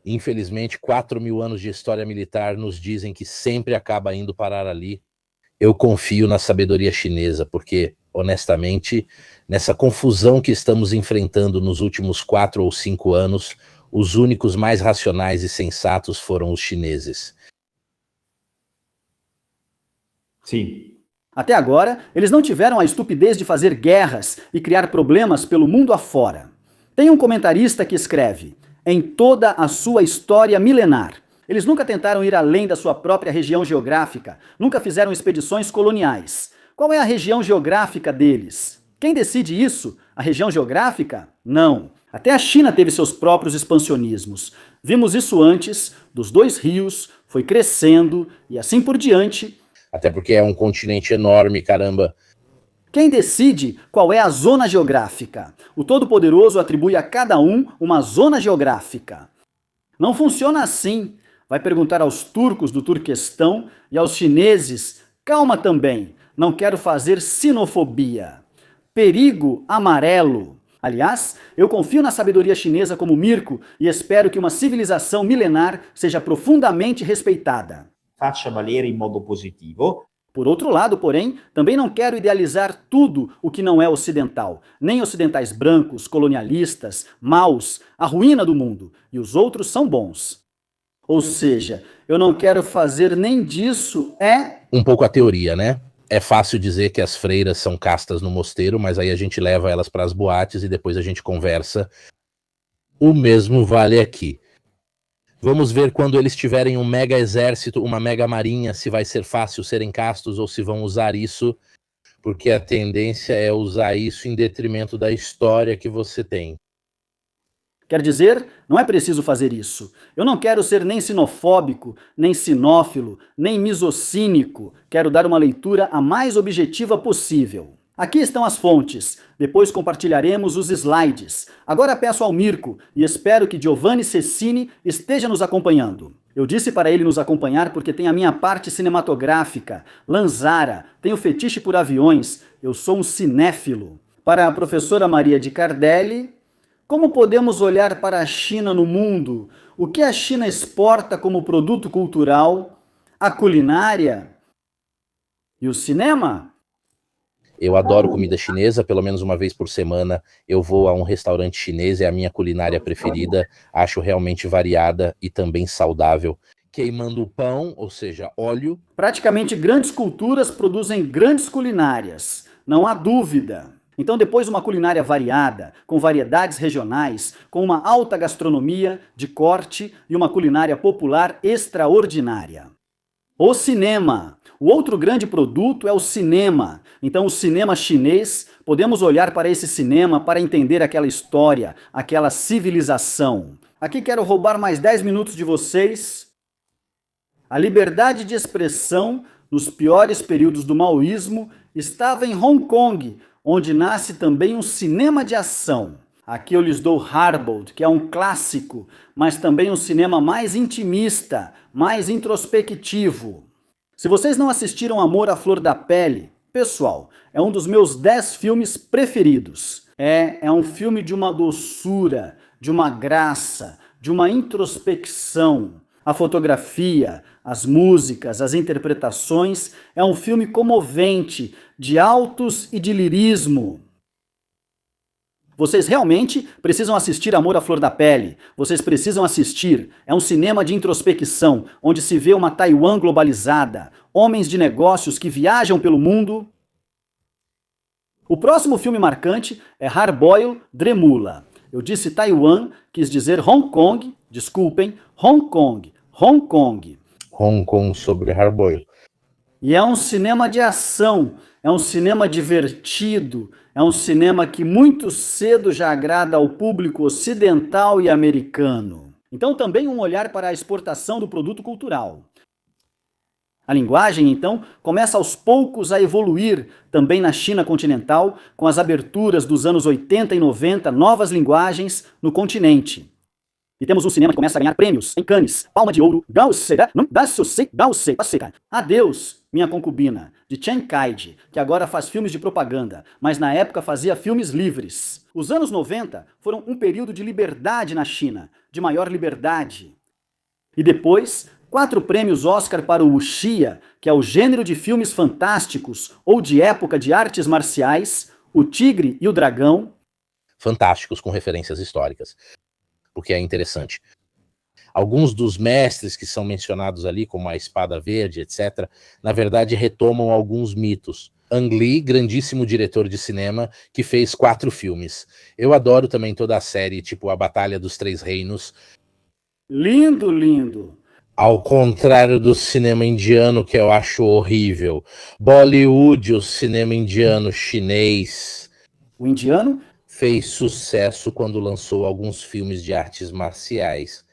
Infelizmente, 4.000 anos de história militar nos dizem que sempre acaba indo parar ali. Eu confio na sabedoria chinesa, porque, honestamente, nessa confusão que estamos enfrentando nos últimos 4 ou 5 anos, os únicos mais racionais e sensatos foram os chineses. Sim. Até agora, eles não tiveram a estupidez de fazer guerras e criar problemas pelo mundo afora. Tem um comentarista que escreve: em toda a sua história milenar, eles nunca tentaram ir além da sua própria região geográfica, nunca fizeram expedições coloniais. Qual é a região geográfica deles? Quem decide isso? A região geográfica? Não. Até a China teve seus próprios expansionismos. Vimos isso antes, dos 2 rios, foi crescendo e assim por diante. Até porque é um continente enorme, caramba. Quem decide qual é a zona geográfica? O Todo-Poderoso atribui a cada um uma zona geográfica. Não funciona assim. Vai perguntar aos turcos do Turquestão e aos chineses: calma também, não quero fazer sinofobia. Perigo amarelo. Aliás, eu confio na sabedoria chinesa como Mirko e espero que uma civilização milenar seja profundamente respeitada. Faccia valere in modo positivo. Por outro lado, porém, também não quero idealizar tudo o que não é ocidental, nem ocidentais brancos, colonialistas, maus, a ruína do mundo, e os outros são bons. Ou seja, eu não quero fazer nem disso, um pouco a teoria, né? É fácil dizer que as freiras são castas no mosteiro, mas aí a gente leva elas para as boates e depois a gente conversa. O mesmo vale aqui. Vamos ver quando eles tiverem um mega exército, uma mega marinha, se vai ser fácil serem castos ou se vão usar isso, porque a tendência é usar isso em detrimento da história que você tem. Quer dizer, não é preciso fazer isso. Eu não quero ser nem sinofóbico, nem sinófilo, nem misocínico. Quero dar uma leitura a mais objetiva possível. Aqui estão as fontes. Depois compartilharemos os slides. Agora peço ao Mirko e espero que Giovanni Cecchini esteja nos acompanhando. Eu disse para ele nos acompanhar porque tem a minha parte cinematográfica. Lanzara, tenho fetiche por aviões. Eu sou um cinéfilo. Para a professora Maria de Cardelli: como podemos olhar para a China no mundo? O que a China exporta como produto cultural? A culinária? E o cinema? Eu adoro comida chinesa, pelo menos uma vez por semana eu vou a um restaurante chinês, é a minha culinária preferida, acho realmente variada e também saudável. Queimando o pão, ou seja, óleo. Praticamente grandes culturas produzem grandes culinárias, não há dúvida. Então, depois uma culinária variada, com variedades regionais, com uma alta gastronomia de corte e uma culinária popular extraordinária. O cinema. O outro grande produto é o cinema. Então, o cinema chinês, podemos olhar para esse cinema para entender aquela história, aquela civilização. Aqui quero roubar mais 10 minutos de vocês. A liberdade de expressão, nos piores períodos do maoísmo, estava em Hong Kong, onde nasce também um cinema de ação. Aqui eu lhes dou Harbold, que é um clássico, mas também um cinema mais intimista, mais introspectivo. Se vocês não assistiram Amor à Flor da Pele, pessoal, é um dos meus 10 filmes preferidos. É um filme de uma doçura, de uma graça, de uma introspecção. A fotografia, as músicas, as interpretações, é um filme comovente, de altos e de lirismo. Vocês realmente precisam assistir Amor à Flor da Pele. Vocês precisam assistir. É um cinema de introspecção, onde se vê uma Taiwan globalizada, homens de negócios que viajam pelo mundo. O próximo filme marcante é Hard-Boiled Dremula. Eu disse Taiwan, quis dizer Hong Kong, desculpem, Hong Kong, Hong Kong. Hong Kong sobre Hard-Boiled. E é um cinema de ação, é um cinema divertido, é um cinema que muito cedo já agrada ao público ocidental e americano. Então também um olhar para a exportação do produto cultural. A linguagem, então, começa aos poucos a evoluir também na China continental, com as aberturas dos anos 80 e 90, novas linguagens no continente. E temos um cinema que começa a ganhar prêmios em Cannes, Palma de Ouro, Adeus, Minha Concubina, de Chen Kaiji, que agora faz filmes de propaganda, mas na época fazia filmes livres. Os anos 90 foram um período de liberdade na China, de maior liberdade. E depois, 4 prêmios Oscar para o wuxia, que é o gênero de filmes fantásticos ou de época de artes marciais, O Tigre e o Dragão. Fantásticos, com referências históricas, porque é interessante. Alguns dos mestres que são mencionados ali, como a Espada Verde, etc., na verdade retomam alguns mitos. Ang Lee, grandíssimo diretor de cinema, que fez 4 filmes. Eu adoro também toda a série, tipo A Batalha dos Três Reinos. Lindo, lindo. Ao contrário do cinema indiano, que eu acho horrível. Bollywood, o cinema indiano chinês. O indiano fez sucesso quando lançou alguns filmes de artes marciais.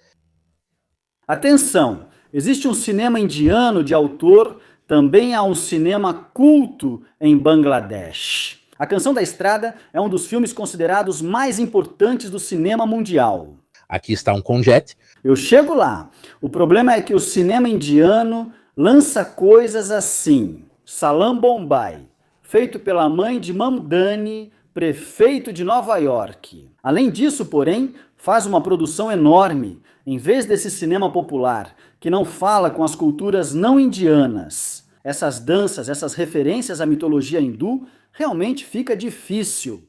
Atenção! Existe um cinema indiano de autor, também há um cinema culto em Bangladesh. A Canção da Estrada é um dos filmes considerados mais importantes do cinema mundial. Aqui está um conjete. Eu chego lá. O problema é que o cinema indiano lança coisas assim. Salam Bombay, feito pela mãe de Mamdani, prefeito de Nova York. Além disso, porém, faz uma produção enorme, em vez desse cinema popular, que não fala com as culturas não indianas. Essas danças, essas referências à mitologia hindu, realmente fica difícil.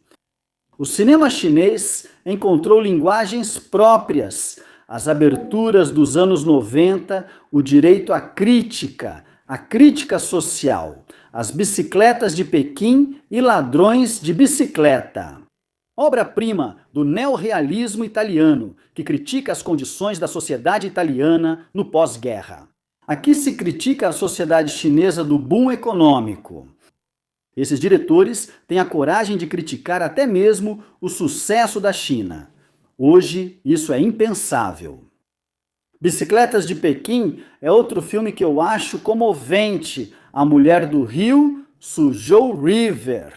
O cinema chinês encontrou linguagens próprias, as aberturas dos anos 90, o direito à crítica, a crítica social, as bicicletas de Pequim e ladrões de bicicleta. Obra-prima do neorrealismo italiano, que critica as condições da sociedade italiana no pós-guerra. Aqui se critica a sociedade chinesa do boom econômico. Esses diretores têm a coragem de criticar até mesmo o sucesso da China. Hoje, isso é impensável. Bicicletas de Pequim é outro filme que eu acho comovente. A mulher do rio sujou River.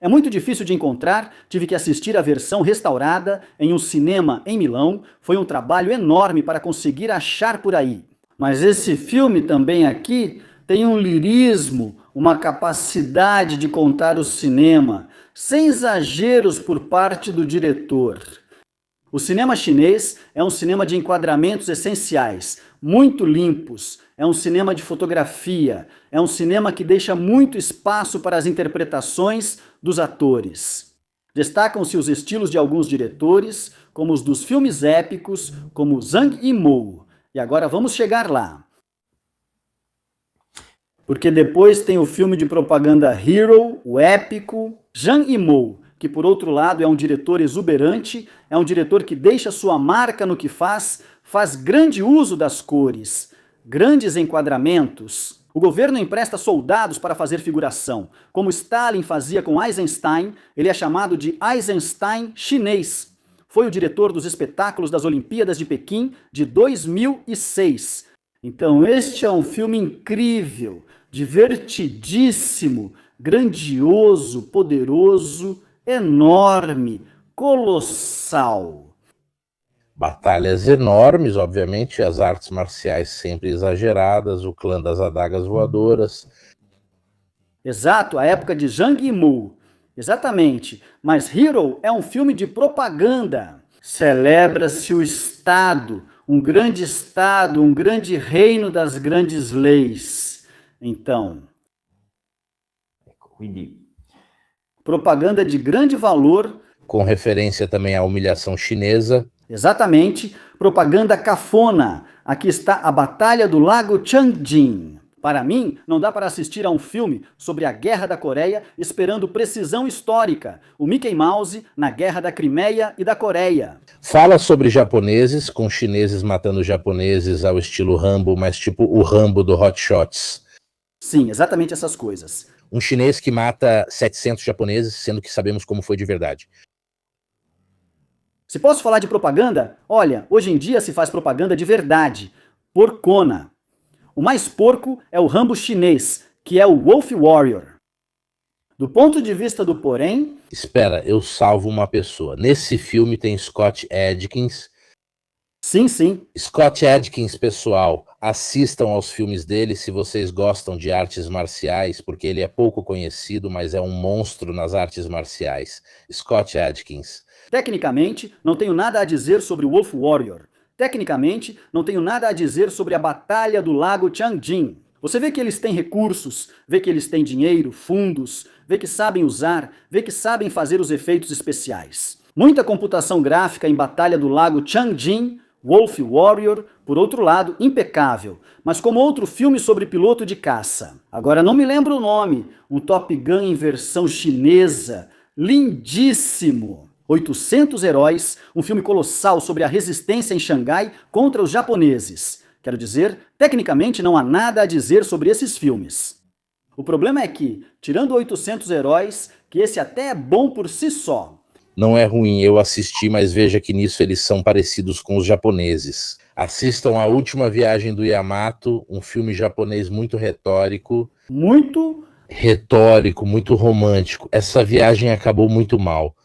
É muito difícil de encontrar, tive que assistir a versão restaurada em um cinema em Milão. Foi um trabalho enorme para conseguir achar por aí. Mas esse filme também aqui tem um lirismo, uma capacidade de contar o cinema, sem exageros por parte do diretor. O cinema chinês é um cinema de enquadramentos essenciais, muito limpos, é um cinema de fotografia, é um cinema que deixa muito espaço para as interpretações dos atores. Destacam-se os estilos de alguns diretores, como os dos filmes épicos, como Zhang Yimou. E agora vamos chegar lá. Porque depois tem o filme de propaganda Hero, o épico, Zhang Yimou, que por outro lado é um diretor exuberante, é um diretor que deixa sua marca no que faz grande uso das cores, grandes enquadramentos. O governo empresta soldados para fazer figuração. Como Stalin fazia com Eisenstein, ele é chamado de Eisenstein chinês. Foi o diretor dos espetáculos das Olimpíadas de Pequim de 2006. Então este é um filme incrível, divertidíssimo, grandioso, poderoso, enorme, colossal. Batalhas enormes, obviamente, as artes marciais sempre exageradas, o clã das adagas voadoras. Exato, a época de Zhang Yimou. Exatamente, mas Hero é um filme de propaganda. Celebra-se o Estado, um grande estado, um grande reino das grandes leis. Então, Quindi propaganda de grande valor, com referência também à humilhação chinesa. exatamente, propaganda cafona. Aqui está a Batalha do Lago Changjin. Para mim, não dá para assistir a um filme sobre a Guerra da Coreia esperando precisão histórica. O Mickey Mouse na Guerra da Crimeia e da Coreia. Fala sobre japoneses, com chineses matando japoneses ao estilo Rambo, mas tipo o Rambo do Hot Shots. Sim, exatamente essas coisas. Um chinês que mata 700 japoneses, sendo que sabemos como foi de verdade. Se posso falar de propaganda, olha, hoje em dia se faz propaganda de verdade. Porcona. O mais porco é o Rambo chinês, que é o Wolf Warrior. Do ponto de vista do porém... Espera, eu salvo uma pessoa. Nesse filme tem Scott Adkins. Sim, sim. Scott Adkins, pessoal, assistam aos filmes dele se vocês gostam de artes marciais, porque ele é pouco conhecido, mas é um monstro nas artes marciais. Scott Adkins. Tecnicamente, não tenho nada a dizer sobre o Wolf Warrior. Tecnicamente, não tenho nada a dizer sobre a Batalha do Lago Changjin. Você vê que eles têm recursos, vê que eles têm dinheiro, fundos, vê que sabem usar, vê que sabem fazer os efeitos especiais. Muita computação gráfica em Batalha do Lago Changjin, Wolf Warrior, por outro lado, impecável, mas como outro filme sobre piloto de caça. Agora não me lembro o nome, um Top Gun em versão chinesa, lindíssimo. 800 Heróis, um filme colossal sobre a resistência em Xangai contra os japoneses. Quero dizer, tecnicamente não há nada a dizer sobre esses filmes. O problema é que, tirando 800 Heróis, que esse até é bom por si só. Não é ruim, eu assisti, mas veja que nisso eles são parecidos com os japoneses. Assistam A Última Viagem do Yamato, um filme japonês muito retórico. Muito romântico. Essa viagem acabou muito mal.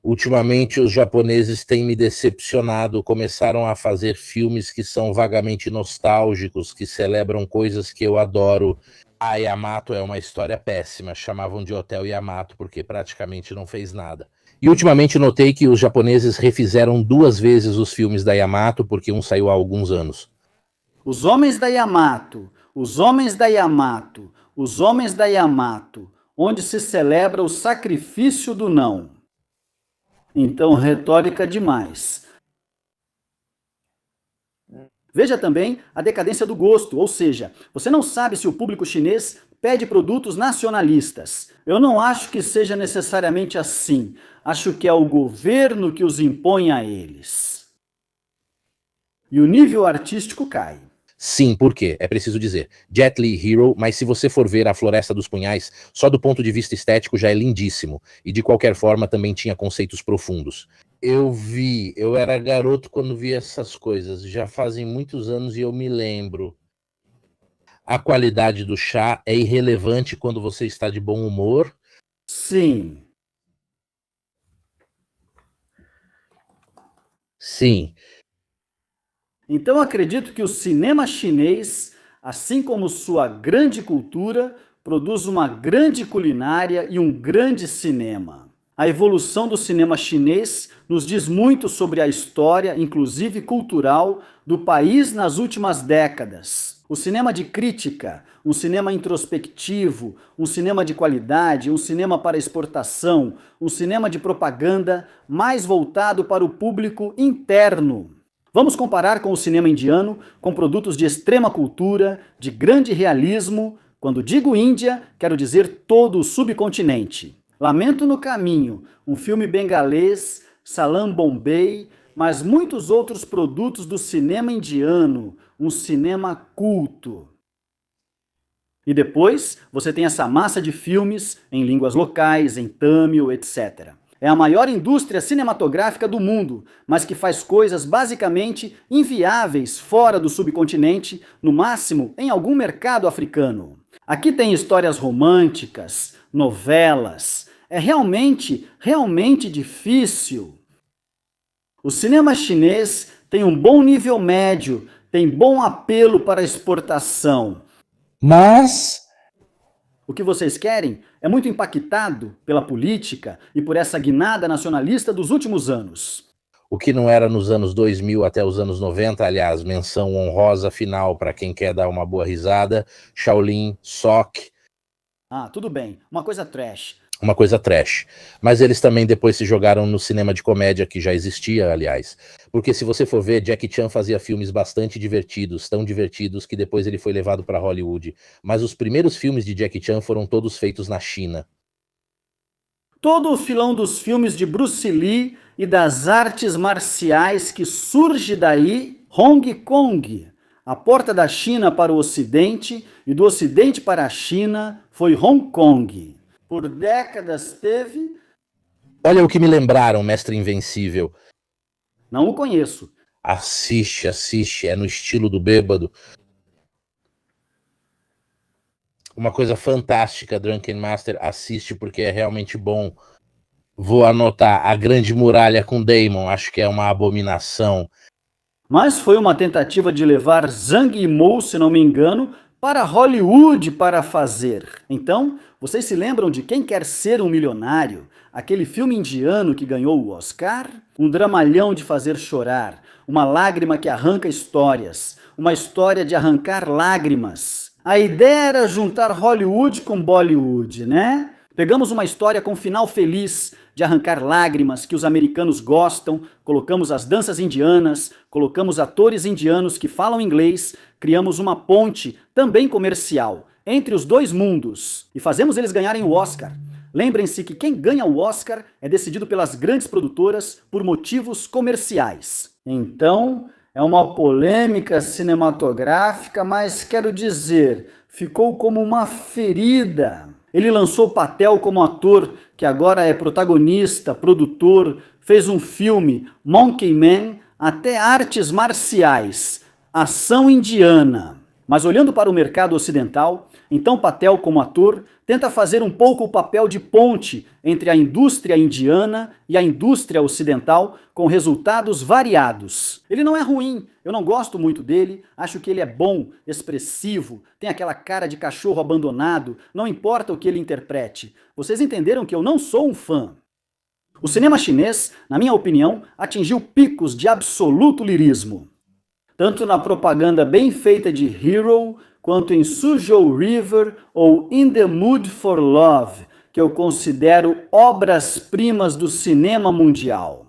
Ultimamente os japoneses têm me decepcionado, começaram a fazer filmes que são vagamente nostálgicos, que celebram coisas que eu adoro. A Yamato é uma história péssima, chamavam de Hotel Yamato porque praticamente não fez nada. E ultimamente notei que os japoneses refizeram 2 vezes os filmes da Yamato, porque um saiu há alguns anos. Os Homens da Yamato, Os Homens da Yamato, Os Homens da Yamato, onde se celebra o sacrifício do não. Então, retórica demais. Veja também a decadência do gosto, ou seja, você não sabe se o público chinês pede produtos nacionalistas. Eu não acho que seja necessariamente assim. Acho que é o governo que os impõe a eles. E o nível artístico cai. Sim, por quê? É preciso dizer. Jet Li Hero, mas se você for ver A Floresta dos Punhais, só do ponto de vista estético já é lindíssimo. E de qualquer forma também tinha conceitos profundos. Eu era garoto quando vi essas coisas. Já fazem muitos anos e eu me lembro. A qualidade do chá é irrelevante quando você está de bom humor. Sim. Sim. Então acredito que o cinema chinês, assim como sua grande cultura, produz uma grande culinária e um grande cinema. A evolução do cinema chinês nos diz muito sobre a história, inclusive cultural, do país nas últimas décadas. O cinema de crítica, um cinema introspectivo, um cinema de qualidade, um cinema para exportação, um cinema de propaganda mais voltado para o público interno. Vamos comparar com o cinema indiano, com produtos de extrema cultura, de grande realismo. Quando digo Índia, quero dizer todo o subcontinente. Lamento no Caminho, um filme bengalês, Salam Bombay, mas muitos outros produtos do cinema indiano, um cinema culto. E depois, você tem essa massa de filmes em línguas locais, em tâmil, etc. É a maior indústria cinematográfica do mundo, mas que faz coisas basicamente inviáveis fora do subcontinente, no máximo em algum mercado africano. Aqui tem histórias românticas, novelas. É realmente difícil. O cinema chinês tem um bom nível médio, tem bom apelo para exportação. Mas O que vocês querem é muito impactado pela política e por essa guinada nacionalista dos últimos anos. o que não era nos anos 2000 até os anos 90, aliás, menção honrosa final para quem quer dar uma boa risada, Shaolin, Sock. Ah, tudo bem, uma coisa trash. Uma coisa trash. Mas eles também depois se jogaram no cinema de comédia, que já existia, aliás. Porque se você for ver, Jackie Chan fazia filmes bastante divertidos, tão divertidos que depois ele foi levado para Hollywood. Mas os primeiros filmes de Jackie Chan foram todos feitos na China. Todo o filão dos filmes de Bruce Lee e das artes marciais que surge daí, Hong Kong. A porta da China para o Ocidente e do Ocidente para a China foi Hong Kong. Por décadas teve... Olha o que me lembraram, Mestre Invencível. Não o conheço. Assiste, é no estilo do bêbado. Uma coisa fantástica, Drunken Master, assiste porque é realmente bom. Vou anotar A Grande Muralha com Damon, acho que é uma abominação. Mas foi uma tentativa de levar Zhang Yimou, se não me engano, para Hollywood para fazer. Então, vocês se lembram de Quem Quer Ser um Milionário? Aquele filme indiano que ganhou o Oscar? Um dramalhão de fazer chorar, uma lágrima que arranca histórias, uma história de arrancar lágrimas. A ideia era juntar Hollywood com Bollywood, né? Pegamos uma história com final feliz, de arrancar lágrimas que os americanos gostam, colocamos as danças indianas, colocamos atores indianos que falam inglês, criamos uma ponte, também comercial, entre os dois mundos e fazemos eles ganharem o Oscar. Lembrem-se que quem ganha o Oscar é decidido pelas grandes produtoras por motivos comerciais. Então, é uma polêmica cinematográfica, mas quero dizer, ficou como uma ferida. Ele lançou Patel como ator, que agora é protagonista, produtor, fez um filme, Monkey Man, até artes marciais, ação indiana. Mas olhando para o mercado ocidental, então Patel como ator tenta fazer um pouco o papel de ponte entre a indústria indiana e a indústria ocidental, com resultados variados. Ele não é ruim, eu não gosto muito dele, acho que ele é bom, expressivo, tem aquela cara de cachorro abandonado, não importa o que ele interprete. Vocês entenderam que eu não sou um fã. O cinema chinês, na minha opinião, atingiu picos de absoluto lirismo. Tanto na propaganda bem feita de Hero, quanto em Suzhou River ou In the Mood for Love, que eu considero obras-primas do cinema mundial.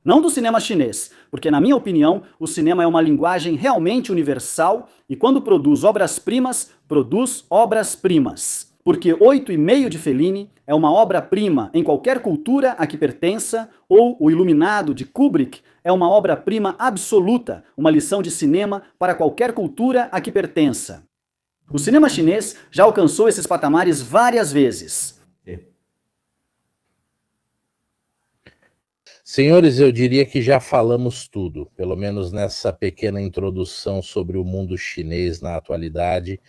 Não do cinema chinês, porque na minha opinião, o cinema é uma linguagem realmente universal e quando produz obras-primas, produz obras-primas. Porque 8,5 de Fellini é uma obra-prima em qualquer cultura a que pertença, ou O Iluminado, de Kubrick, é uma obra-prima absoluta, uma lição de cinema para qualquer cultura a que pertença. O cinema chinês já alcançou esses patamares várias vezes. Senhores, eu diria que já falamos tudo, pelo menos nessa pequena introdução sobre o mundo chinês na atualidade.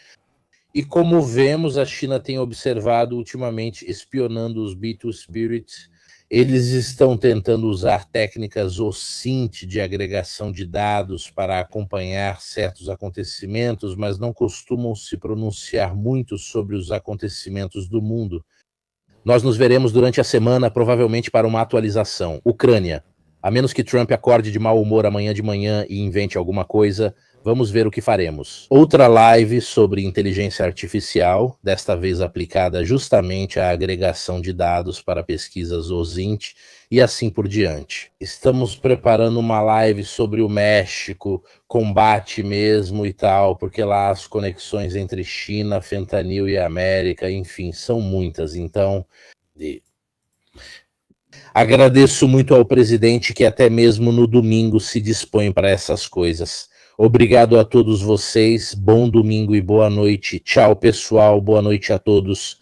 E como vemos, a China tem observado ultimamente espionando os B2Spirit. Eles estão tentando usar técnicas OSINT de agregação de dados para acompanhar certos acontecimentos, mas não costumam se pronunciar muito sobre os acontecimentos do mundo. Nós nos veremos durante a semana, provavelmente para uma atualização. Ucrânia. A menos que Trump acorde de mau humor amanhã de manhã e invente alguma coisa, vamos ver o que faremos. Outra live sobre inteligência artificial, desta vez aplicada justamente à agregação de dados para pesquisas OSINT e assim por diante. Estamos preparando uma live sobre o México, combate mesmo e tal, porque lá as conexões entre China, fentanil e América, enfim, são muitas. Então, agradeço muito ao presidente que até mesmo no domingo se dispõe para essas coisas. Obrigado a todos vocês, bom domingo e boa noite. Tchau, pessoal, boa noite a todos.